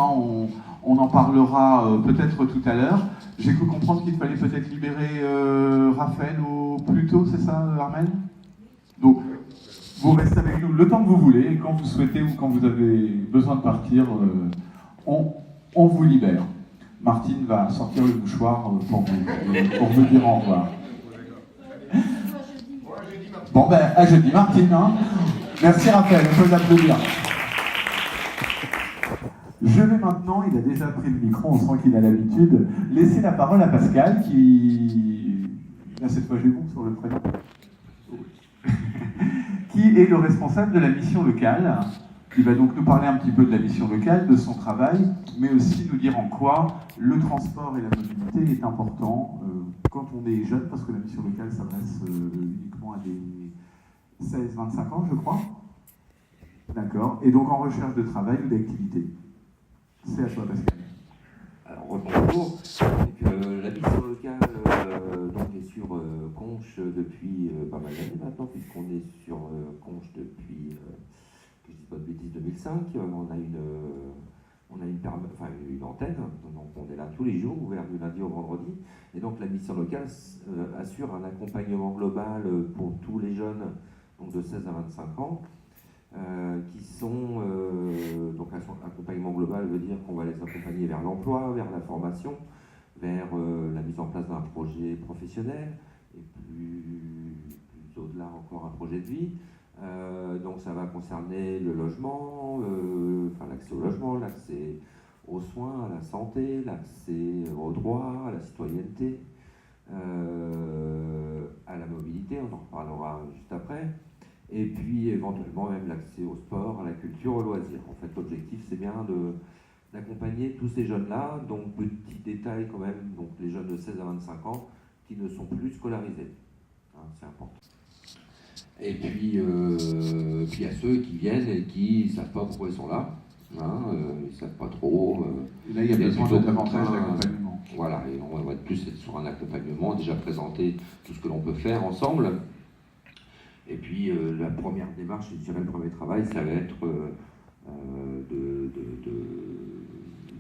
On en parlera peut-être tout à l'heure. J'ai cru comprendre qu'il fallait peut-être libérer Raphaël au plus tôt, c'est ça, Armel? Donc, vous restez avec nous le temps que vous voulez, et quand vous souhaitez ou quand vous avez besoin de partir, on vous libère. Martine va sortir le mouchoir pour vous dire au revoir. Bon ben, à jeudi Martine. Hein. Merci Raphaël, on peut l'applaudir. Je vais maintenant, il a déjà pris le micro, on sent qu'il a l'habitude, laisser la parole à Pascal qui... Là cette fois j'ai bon sur le prénom. Qui est le responsable de la mission locale. Il va donc nous parler un petit peu de la mission locale, de son travail, mais aussi nous dire en quoi le transport et la mobilité est important quand on est jeune, parce que la mission locale s'adresse uniquement à des 16-25 ans, je crois. D'accord. Et donc en recherche de travail ou d'activité. C'est à toi, Pascal. Alors, bonjour. La mission locale donc, est sur Conches depuis pas mal d'années maintenant, puisqu'on est sur Conches depuis, que je dis pas de bêtises, 2005. On a une antenne, donc on est là tous les jours, ouvert du lundi au vendredi. Et donc la mission locale assure un accompagnement global pour tous les jeunes donc de 16 à 25 ans. Qui sont donc un accompagnement global veut dire qu'on va les accompagner vers l'emploi, vers la formation, vers la mise en place d'un projet professionnel et plus au-delà encore un projet de vie. Donc ça va concerner le logement, l'accès au logement, l'accès aux soins, à la santé, l'accès aux droits, à la citoyenneté, à la mobilité, on en reparlera juste après. Et puis éventuellement même l'accès au sport, à la culture, au loisir. En fait, l'objectif, c'est bien d'accompagner tous ces jeunes-là. Donc, petit détail quand même, donc les jeunes de 16 à 25 ans qui ne sont plus scolarisés. Hein, c'est important. Et puis, il y a ceux qui viennent et qui ne savent pas pourquoi ils sont là. Hein, ils ne savent pas trop. Et là, il y a besoin davantage d'accompagnement. Voilà, et on va plus être sur un accompagnement, déjà présenter tout ce que l'on peut faire ensemble. Et puis la première démarche, je dirais le premier travail, ça va être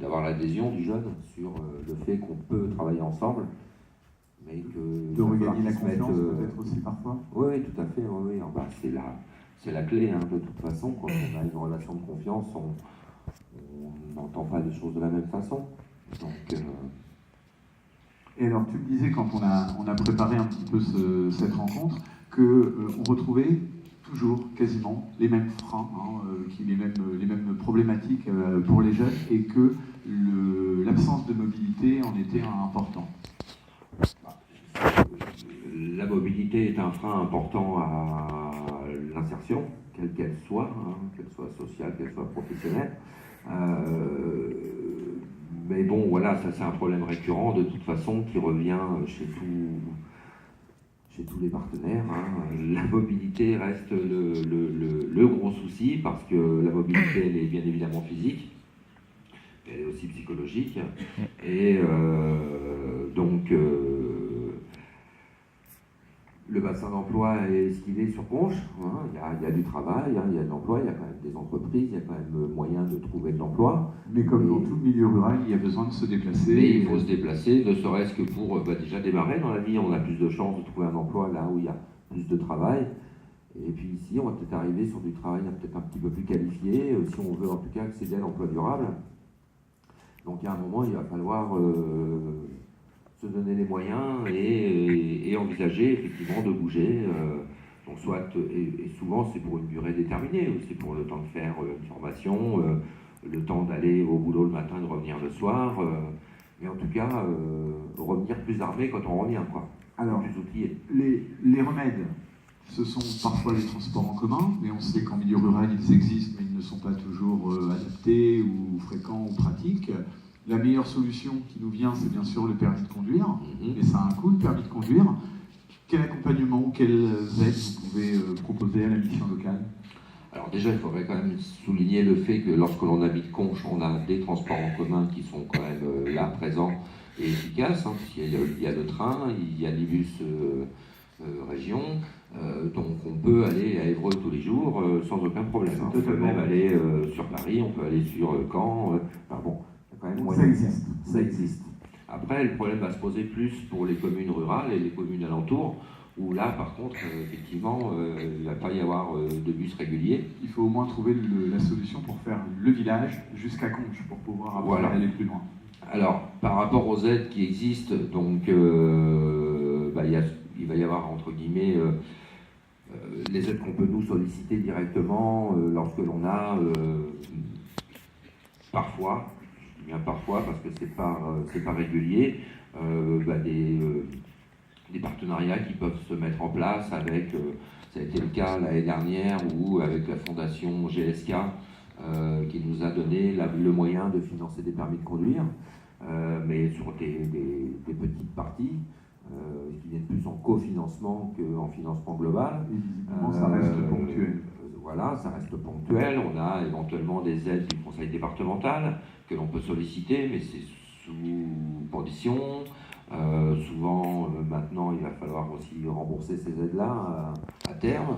d'avoir l'adhésion du jeune sur le fait qu'on peut travailler ensemble, mais que... De regagner la confiance peut-être aussi parfois. Oui, tout à fait, oui. Enfin, c'est la clé, hein, de toute façon. Quand on a une relation de confiance, on n'entend pas les choses de la même façon. Donc... Et alors, tu me disais, quand on a préparé un petit peu cette rencontre, qu'on retrouvait toujours quasiment les mêmes freins, les mêmes problématiques pour les jeunes, et que l'absence de mobilité en était un important. La mobilité est un frein important à l'insertion, quelle qu'elle soit, qu'elle soit sociale, qu'elle soit professionnelle. Mais bon, voilà, ça c'est un problème récurrent de toute façon qui revient chez chez tous les partenaires, hein. La mobilité reste le gros souci, parce que la mobilité, elle est bien évidemment physique, mais elle est aussi psychologique. Et donc, le bassin d'emploi est ce qu'il est sur Conches, hein. Il y a du travail, hein, il y a de l'emploi, il y a quand même des entreprises, il y a quand même moyen de trouver de l'emploi. Mais comme dans tout milieu rural, il y a besoin de se déplacer. Mais il faut se déplacer, ne serait-ce que pour déjà démarrer dans la vie. On a plus de chances de trouver un emploi là où il y a plus de travail. Et puis ici, on va peut-être arriver sur du travail peut-être un petit peu plus qualifié, si on veut en tout cas accéder à l'emploi durable. Donc à un moment, il va falloir se donner les moyens et envisager effectivement de bouger. Donc soit, et souvent c'est pour une durée déterminée, c'est pour le temps de faire une formation, le temps d'aller au boulot le matin et de revenir le soir, mais en tout cas revenir plus armé quand on revient, quoi. Alors, plus outillé. Les remèdes, ce sont parfois les transports en commun, mais on sait qu'en milieu rural ils existent, mais ils ne sont pas toujours adaptés ou fréquents ou pratiques. La meilleure solution qui nous vient, c'est bien sûr le permis de conduire, mais ça a un coût, le permis de conduire. Quel accompagnement ou quelles aides vous pouvez proposer à la mission locale? Alors déjà, il faudrait quand même souligner le fait que lorsque l'on habite Conches, on a des transports en commun qui sont quand même là, présents et efficaces. Hein, il y a le train, il y a les bus région, donc on peut aller à Évreux tous les jours sans aucun problème. Hein. On peut même aller sur Paris, on peut aller sur Caen. Enfin bon, il y a quand même moyen. Ça existe. Après, le problème va se poser plus pour les communes rurales et les communes alentours, où là, par contre, effectivement, il ne va pas y avoir de bus réguliers. Il faut au moins trouver la solution pour faire le village jusqu'à Conches, pour pouvoir aller plus loin. Alors, par rapport aux aides qui existent, donc, il va y avoir, entre guillemets, les aides qu'on peut nous solliciter directement lorsque l'on a, parfois, bien parfois, parce que c'est pas régulier, des partenariats qui peuvent se mettre en place avec, ça a été le cas l'année dernière, ou avec la fondation GSK, qui nous a donné le moyen de financer des permis de conduire, mais sur des petites parties, qui viennent plus en cofinancement qu'en financement global. Évidemment, ça reste ponctuel. Voilà, ça reste ponctuel. On a éventuellement des aides du conseil départemental que l'on peut solliciter, mais c'est sous condition. Souvent, maintenant, il va falloir aussi rembourser ces aides-là à terme.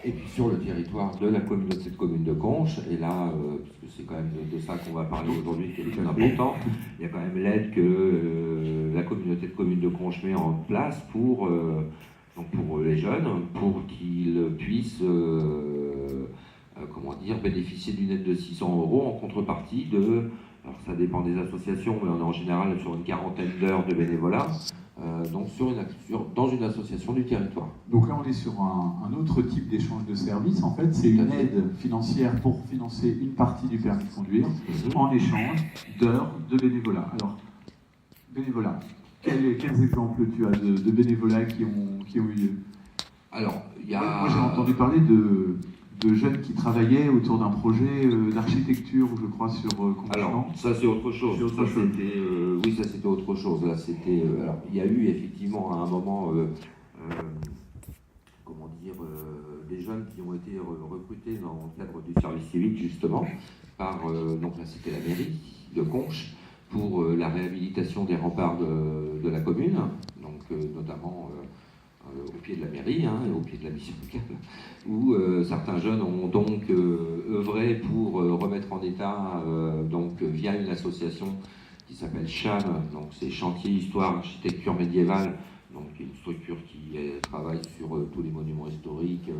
Et puis sur le territoire de la communauté de communes de Conches, et là, parce que c'est quand même de ça qu'on va parler aujourd'hui, qui est le plus important, il y a quand même l'aide que la communauté de communes de Conches met en place pour les jeunes, pour qu'ils puissent bénéficier d'une aide de 600 € en contrepartie de, alors ça dépend des associations, mais on est en général sur une quarantaine d'heures de bénévolat, donc dans une association du territoire. Donc là, on est sur un autre type d'échange de services. En fait, c'est une aide financière pour financer une partie du permis de conduire en échange d'heures de bénévolat. Alors, bénévolat, quels exemples tu as de bénévolats qui ont eu lieu? Alors, il y a... Moi, j'ai entendu parler de jeunes qui travaillaient autour d'un projet d'architecture, je crois, sur Conches. Alors, ça c'est autre chose. Ça c'était autre chose. Là, c'était. Alors, il y a eu effectivement à un moment, des jeunes qui ont été recrutés dans le cadre du service civique, justement, par. Donc là, c'était la mairie de Conches pour la réhabilitation des remparts de la commune, donc notamment. Au pied de la mairie et au pied de la mission locale, où certains jeunes ont donc œuvré pour remettre en état, via une association qui s'appelle CHAM, donc c'est Chantier Histoire Architecture Médiévale, donc une structure qui travaille sur tous les monuments historiques,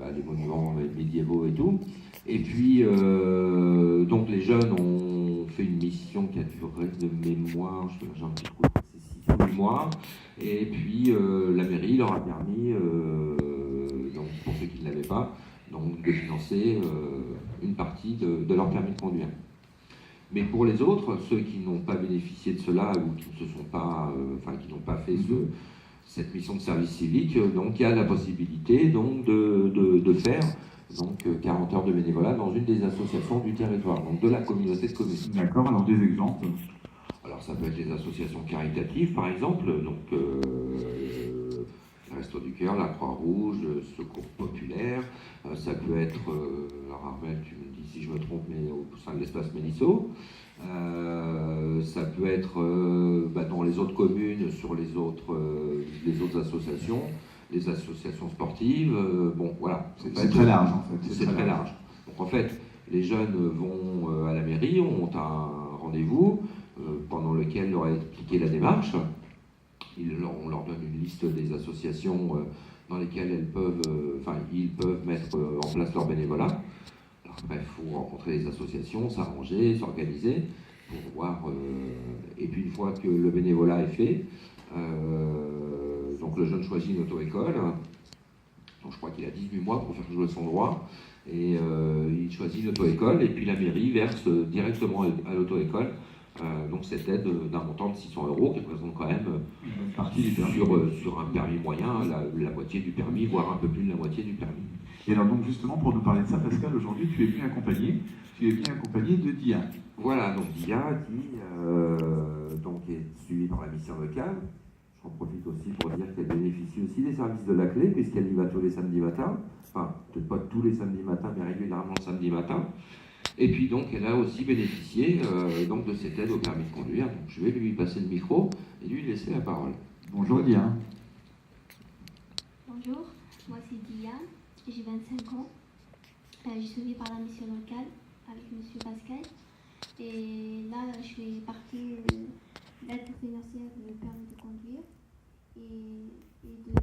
les monuments médiévaux et tout. Et puis, donc les jeunes ont fait une mission qui a duré de mémoire, j'ai un petit coup, c'est 6 mois. Et puis la mairie leur a permis, donc pour ceux qui ne l'avaient pas, donc de financer une partie de leur permis de conduire. Mais pour les autres, ceux qui n'ont pas bénéficié de cela ou qui ne se sont pas, qui n'ont pas fait cette mission de service civique, donc il y a la possibilité donc de faire 40 heures de bénévolat dans une des associations du territoire, donc de la communauté de communes. D'accord, alors des exemples? Alors ça peut être les associations caritatives par exemple, donc le Resto du Cœur, la Croix-Rouge, le Secours Populaire, ça peut être, alors Armel, tu me dis si je me trompe, mais au sein de l'espace Mélisso, ça peut être dans les autres communes, sur les autres associations, les associations sportives, bon voilà. C'est très large en fait. C'est très large. Donc en fait, les jeunes vont à la mairie, ont un rendez-vous pendant lequel leur est expliqué la démarche. On leur donne une liste des associations dans lesquelles ils peuvent mettre en place leur bénévolat. Alors après, il faut rencontrer les associations, s'arranger, s'organiser pour voir. Et puis une fois que le bénévolat est fait, donc le jeune choisit une auto-école. Donc je crois qu'il a 18 mois pour faire jouer son droit. Et il choisit une auto-école et puis la mairie verse directement à l'auto-école donc cette aide d'un montant de 600 € qui représente quand même une partie du permis. Sur un permis moyen, la moitié du permis, voire un peu plus de la moitié du permis. Et alors donc justement pour nous parler de ça, Pascal, aujourd'hui tu es bien accompagné de Dia. Voilà, donc Dia qui donc est suivie par la mission locale. J'en profite aussi pour dire qu'elle bénéficie aussi des services de la clé puisqu'elle y va tous les samedis matins. Enfin, peut-être pas tous les samedis matins, mais régulièrement le samedi matin. Et puis donc, elle a aussi bénéficié donc de cette aide au permis de conduire. Donc, je vais lui passer le micro et lui laisser la parole. Bonjour Dia. Bonjour, moi c'est Dia, j'ai 25 ans. Je suis suivie par la mission locale avec M. Pascal. Et là, je fais partie d'aide financière du permis de conduire et de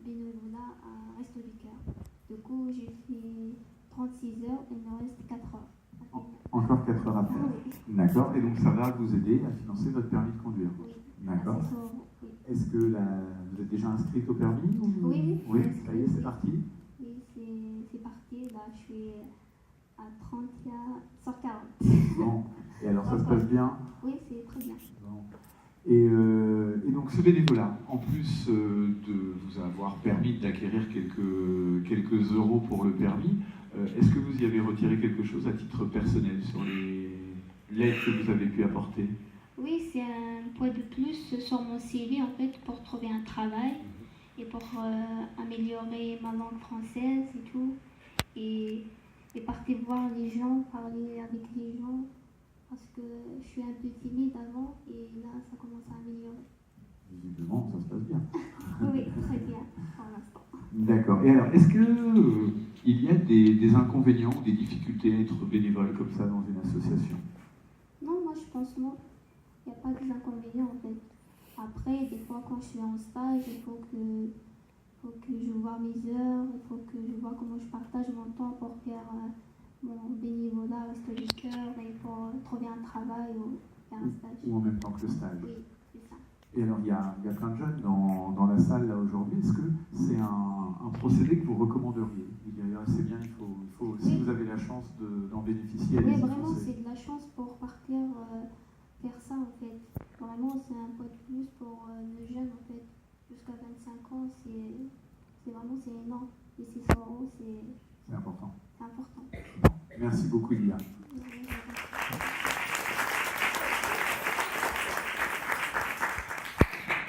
bénévolat à Resto du Cœur. Du coup, j'ai fait 36 heures et il me reste 4 heures. Encore 4 heures à faire. Oui. D'accord. Et donc ça va vous aider à financer votre permis de conduire. Oui. D'accord. Oui. Est-ce que vous êtes déjà inscrite au permis ou... Oui. Oui, ça y est, c'est parti. Oui, c'est parti. Là, je suis à 30 sur 40. Bon. Et alors ça se passe bien? Oui, c'est très bien. Bon. Et donc ce bénévolat, en plus de vous avoir permis d'acquérir quelques euros pour le permis, est-ce que vous y avez retiré quelque chose à titre personnel sur l'aide que vous avez pu apporter? Oui, c'est un poids de plus sur mon CV en fait pour trouver un travail et pour améliorer ma langue française et tout. Et partir voir les gens, parler avec les gens parce que je suis un peu timide avant et là ça commence à améliorer. Visiblement, ça se passe bien. Oui, très bien pour l'instant. D'accord. Et alors, est-ce qu'il y a des inconvénients ou des difficultés à être bénévole comme ça dans une association? Non, moi je pense non. Il n'y a pas d'inconvénients en fait. Après, des fois quand je suis en stage, il faut que je vois mes heures, il faut que je vois comment je partage mon temps pour faire mon bénévolat, Resto du Cœur, et pour trouver un travail ou faire un stage. Ou en même temps que le stage. Oui, c'est ça. Et alors, il y a plein de jeunes dans la salle là aujourd'hui. Est-ce que c'est un procédé que vous recommanderiez? C'est bien, si vous avez la chance d'en bénéficier, Oui, allez-y, vraiment, foncez. c'est de la chance pour partir faire ça en fait. Vraiment, c'est un poids de plus pour nos jeunes en fait. Jusqu'à 25 ans, c'est énorme. Et 600 €, C'est important. c'est important. Merci beaucoup, Ilia.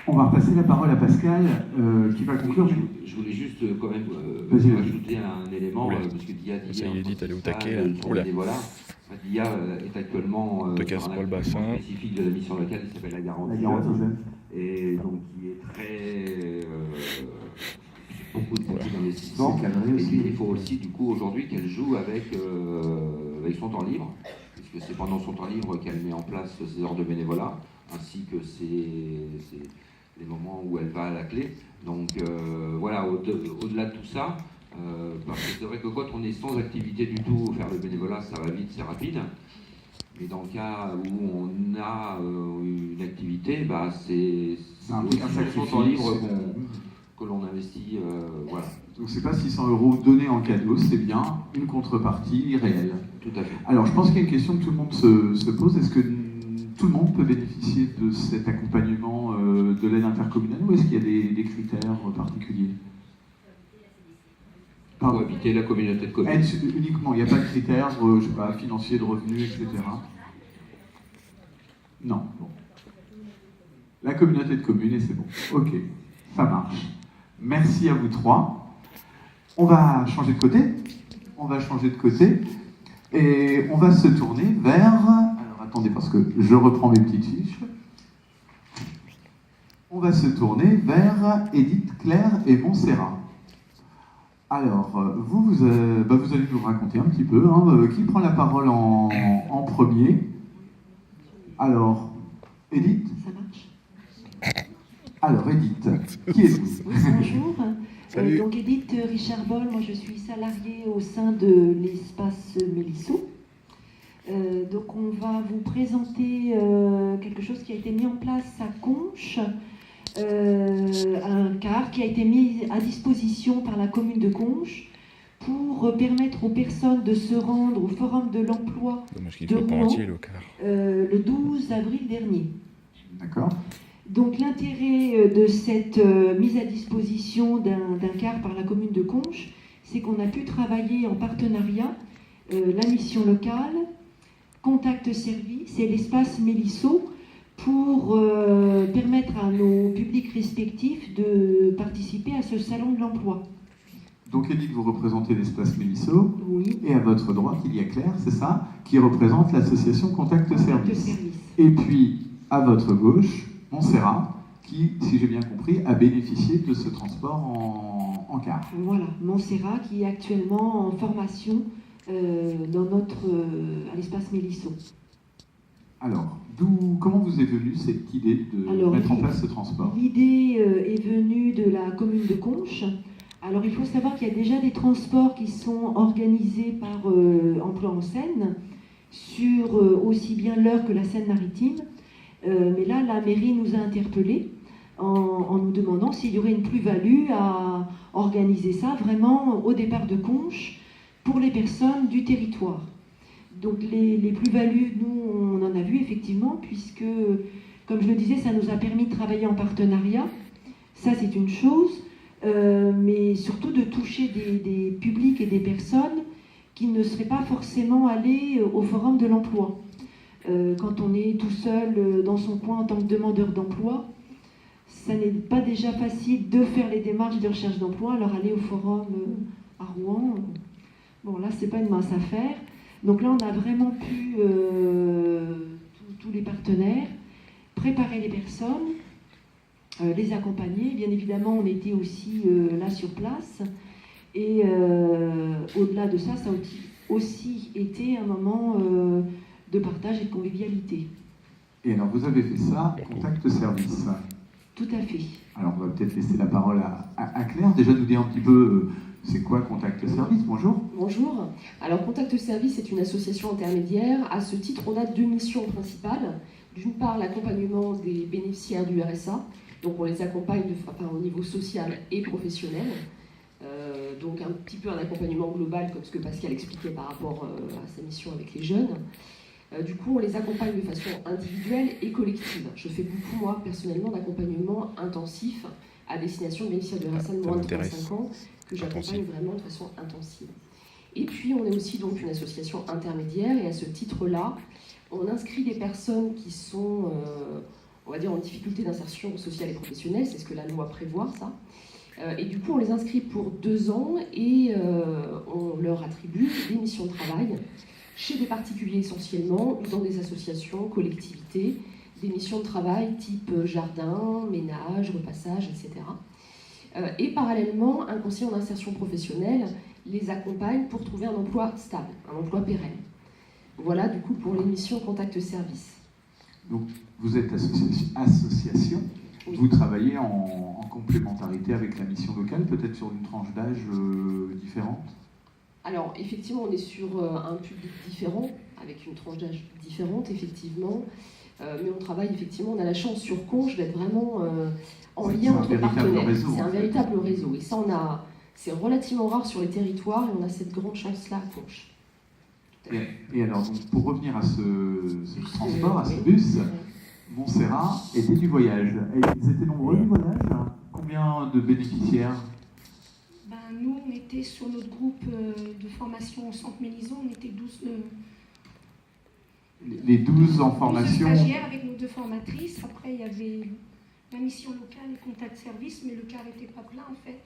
On va repasser la parole à Pascal qui va conclure. Je voulais juste quand même Vas-y. rajouter un élément, Oui. parce que Dia dit... Ça y est dit, t'allais au taquet, là. Oula. Voilà. Dia est actuellement Te casse sur un pas le accompagnement bassin. spécifique de la mission locale qui s'appelle la garantie. La garantie jeune. Et donc qui est très... beaucoup de petits investissements. C'est cadré Et aussi. puis il faut aussi du coup aujourd'hui qu'elle joue avec son temps libre, puisque c'est pendant son temps libre qu'elle met en place ses heures de bénévolat, ainsi que les moments où elle va à la clé. Donc voilà, au-delà de tout ça, parce que c'est vrai que quand on est sans activité du tout, faire le bénévolat, ça va vite, c'est rapide. Mais dans le cas où on a une activité, bah, c'est un aussi son temps libre sacrifice. que l'on investit. Voilà. Donc c'est pas 600 € donnés en cadeau, c'est bien une contrepartie réelle. Tout à fait. Alors je pense qu'il y a une question que tout le monde se pose. Est-ce que tout le monde peut bénéficier de cet accompagnement de l'aide intercommunale ou est-ce qu'il y a des critères particuliers? Pour habiter la communauté de communes. Aide uniquement, il n'y a pas de critères, je sais pas, financiers, de revenus, etc. Non. Bon. La communauté de communes, et c'est bon. Ok, ça marche. Merci à vous trois. On va changer de côté. Et on va se tourner vers... Alors attendez, parce que je reprends mes petites fiches. On va se tourner vers Edith, Claire et Montserrat. Alors, vous allez nous raconter un petit peu. Qui prend la parole en premier? Alors, Edith? Ça marche. Alors, Edith, qui êtes-vous? Bonjour. Donc, Edith Richard-Boll, moi je suis salariée au sein de l'espace Mélisso. Donc, on va vous présenter quelque chose qui a été mis en place à Conches. Un car qui a été mis à disposition par la commune de Conches pour permettre aux personnes de se rendre au Forum de l'Emploi de Rouen le 12 avril dernier. D'accord. Donc l'intérêt de cette mise à disposition d'un car par la commune de Conches, c'est qu'on a pu travailler en partenariat la mission locale, Contact Service et l'espace Mélisso pour permettre à nos publics respectifs de participer à ce salon de l'emploi. Donc Edith, vous représentez l'espace Mélisso. Oui. Et à votre droite, il y a Claire, c'est ça, qui représente l'association Contact Service. Et puis, à votre gauche, Montserrat, qui, si j'ai bien compris, a bénéficié de ce transport en car. Voilà, Montserrat qui est actuellement en formation à l'espace Mélisso. Alors, comment vous est venue cette idée de mettre en place ce transport? L'idée est venue de la commune de Conches. Alors, il faut savoir qu'il y a déjà des transports qui sont organisés par Emploi en Seine, sur aussi bien l'Eure que la Seine-Maritime. Mais là, la mairie nous a interpellés en nous demandant s'il y aurait une plus-value à organiser ça vraiment au départ de Conches pour les personnes du territoire. Donc les plus-values, nous, on en a vu effectivement, puisque, comme je le disais, ça nous a permis de travailler en partenariat. Ça, c'est une chose, mais surtout de toucher des publics et des personnes qui ne seraient pas forcément allés au Forum de l'Emploi. Quand on est tout seul dans son coin en tant que demandeur d'emploi, ça n'est pas déjà facile de faire les démarches de recherche d'emploi, alors aller au Forum à Rouen, bon là, c'est pas une mince affaire. Donc là, on a vraiment pu, tous les partenaires, préparer les personnes, les accompagner. Bien évidemment, on était aussi là sur place. Et au-delà de ça, ça a aussi été un moment de partage et de convivialité. Et alors, vous avez fait ça, Contact Service. Tout à fait. Alors, on va peut-être laisser la parole à Claire. Déjà, nous dire un petit peu... c'est quoi Contact Service? Bonjour. Bonjour. Alors Contact Service est une association intermédiaire. À ce titre, on a deux missions principales. D'une part, l'accompagnement des bénéficiaires du RSA. Donc on les accompagne au niveau social et professionnel. Donc un petit peu un accompagnement global comme ce que Pascal expliquait par rapport à sa mission avec les jeunes. Du coup, on les accompagne de façon individuelle et collective. Je fais beaucoup, moi, personnellement, d'accompagnement intensif à destination de bénéficiaires du RSA de moins de 35 ans, que j'accompagne vraiment de façon intensive. Et puis, on est aussi donc une association intermédiaire, et à ce titre-là, on inscrit des personnes qui sont, on va dire, en difficulté d'insertion sociale et professionnelle, c'est ce que la loi prévoit, ça. Et du coup, on les inscrit pour 2 ans, et on leur attribue des missions de travail, chez des particuliers essentiellement, ou dans des associations, collectivités, des missions de travail type jardin, ménage, repassage, etc. Et parallèlement, un conseiller en insertion professionnelle les accompagne pour trouver un emploi stable, un emploi pérenne. Voilà du coup pour les missions Contact Service. Donc vous êtes association, oui. Vous travaillez en complémentarité avec la mission locale, peut-être sur une tranche d'âge différente? Alors effectivement, on est sur un public différent, avec une tranche d'âge différente, effectivement. Mais on travaille effectivement, on a la chance sur Conches d'être vraiment en lien entre partenaires. C'est un véritable réseau. Et ça, c'est relativement rare sur les territoires, et on a cette grande chance-là à Conches. Et alors, donc, pour revenir à ce transport, à ce bus, Montserrat était du voyage. Et ils étaient nombreux du voyage? Combien de bénéficiaires? Nous, on était sur notre groupe de formation au Centre Mélisso, on était 12... Les 12 en formation. 12 stagiaires avec nos 2 formatrices. Après, il y avait la mission locale et contact service, mais le car n'était pas plein en fait.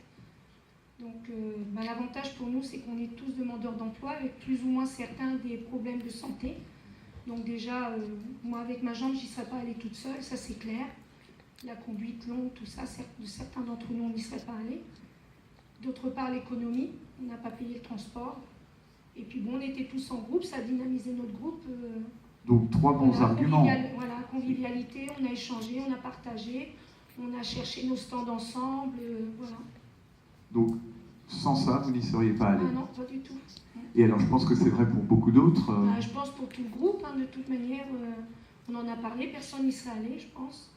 Donc l'avantage pour nous, c'est qu'on est tous demandeurs d'emploi avec plus ou moins certains des problèmes de santé. Donc déjà, moi avec ma jambe, j'y serais pas allée toute seule, ça c'est clair. La conduite longue, tout ça, certains d'entre nous, on n'y serait pas allés. D'autre part, l'économie, on n'a pas payé le transport. Et puis bon, on était tous en groupe, ça a dynamisé notre groupe. Donc 3 bons arguments. Voilà, convivialité, on a échangé, on a partagé, on a cherché nos stands ensemble, voilà. Donc sans ça, vous n'y seriez pas allé? Ah non, pas du tout. Et alors je pense que c'est vrai pour beaucoup d'autres. Je pense pour tout le groupe, hein, de toute manière, on en a parlé, personne n'y serait allé, je pense.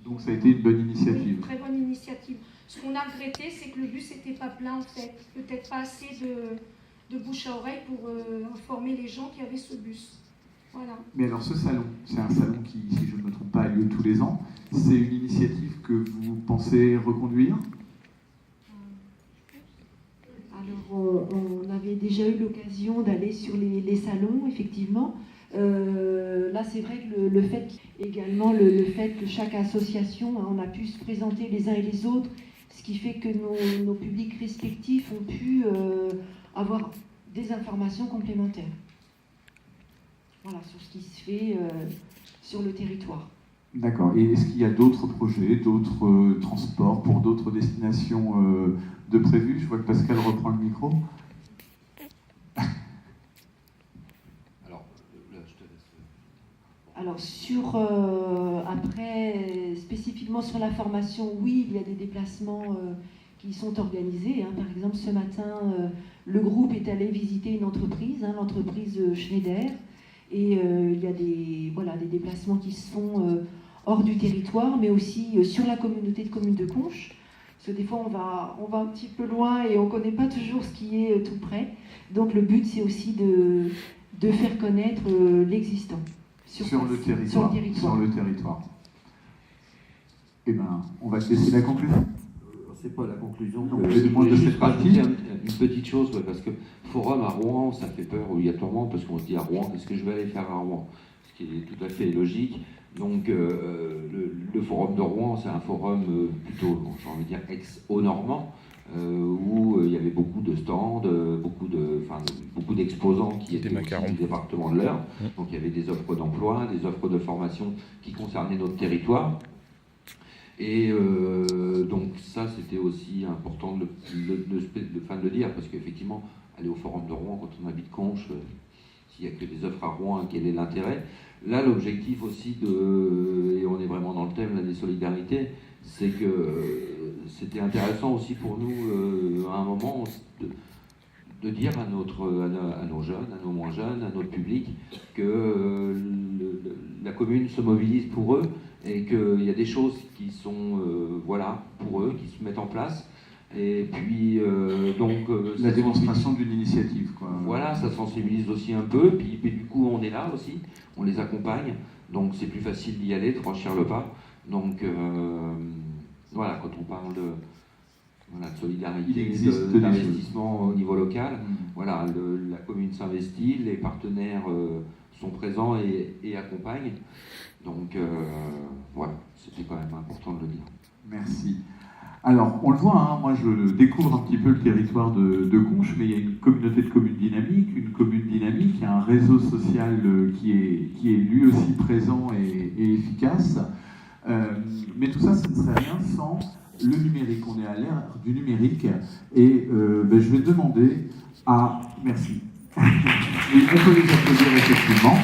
Donc ça a été une bonne initiative. Oui, une très bonne initiative. Ce qu'on a regretté, c'est que le bus n'était pas plein en fait. Peut-être pas assez de bouche à oreille pour informer les gens qu'il y avait ce bus. Voilà. Mais alors ce salon, c'est un salon qui, si je ne me trompe pas, a lieu tous les ans. C'est une initiative que vous pensez reconduire? Alors on avait déjà eu l'occasion d'aller sur les salons, effectivement. Là, c'est vrai que le fait également le fait que chaque association, hein, on a pu se présenter les uns et les autres, ce qui fait que nos publics respectifs ont pu avoir des informations complémentaires. Voilà, sur ce qui se fait sur le territoire. D'accord. Et est-ce qu'il y a d'autres projets, d'autres transports pour d'autres destinations de prévues? Je vois que Pascal reprend le micro. Alors après, spécifiquement sur la formation, oui, il y a des déplacements qui sont organisés. Hein. Par exemple, ce matin, le groupe est allé visiter une entreprise, hein, l'entreprise Schneider, et il y a des déplacements qui se font hors du territoire, mais aussi sur la communauté de communes de Conches. Parce que des fois, on va un petit peu loin et on ne connaît pas toujours ce qui est tout près. Donc le but, c'est aussi de faire connaître l'existant. Sur le territoire. Eh bien, on va te laisser la conclusion. C'est pas la conclusion. Je demande de cette partie. Une petite chose, ouais, parce que forum à Rouen, ça fait peur obligatoirement, parce qu'on se dit à Rouen, qu'est-ce que je vais aller faire à Rouen? Ce qui est tout à fait logique. Donc, le forum de Rouen, c'est un forum plutôt, j'ai envie de dire, ex-haut-normand, où il y avait beaucoup de stands, beaucoup d'exposants qui étaient du département de l'Eure. Donc il y avait des offres d'emploi, des offres de formation qui concernaient notre territoire. Et donc ça, c'était aussi important de le dire, parce qu'effectivement, aller au forum de Rouen quand on habite Conches, s'il n'y a que des offres à Rouen, quel est l'intérêt? Là, l'objectif aussi, et on est vraiment dans le thème là, des solidarités, c'est que c'était intéressant aussi pour nous, à un moment, de dire à nos jeunes, à nos moins jeunes, à notre public, que la commune se mobilise pour eux et qu'il y a des choses qui sont pour eux, qui se mettent en place. Et puis, la démonstration d'une initiative, quoi. Voilà, ça sensibilise aussi un peu, puis du coup, on est là aussi, on les accompagne, donc c'est plus facile d'y aller, de franchir le pas. Donc, voilà, quand on parle de solidarité, d'investissement au niveau local, voilà, la commune s'investit, les partenaires sont présents et accompagnent. Donc, voilà, c'était quand même important de le dire. Merci. Alors, on le voit, hein, moi je découvre un petit peu le territoire de Conches, mais il y a une communauté de communes dynamiques, une commune dynamique, il y a un réseau social qui est lui aussi présent et efficace. Mais tout ça, ce ne serait rien sans le numérique. On est à l'ère du numérique et je vais demander à... Merci. Oui, on peut les applaudir effectivement.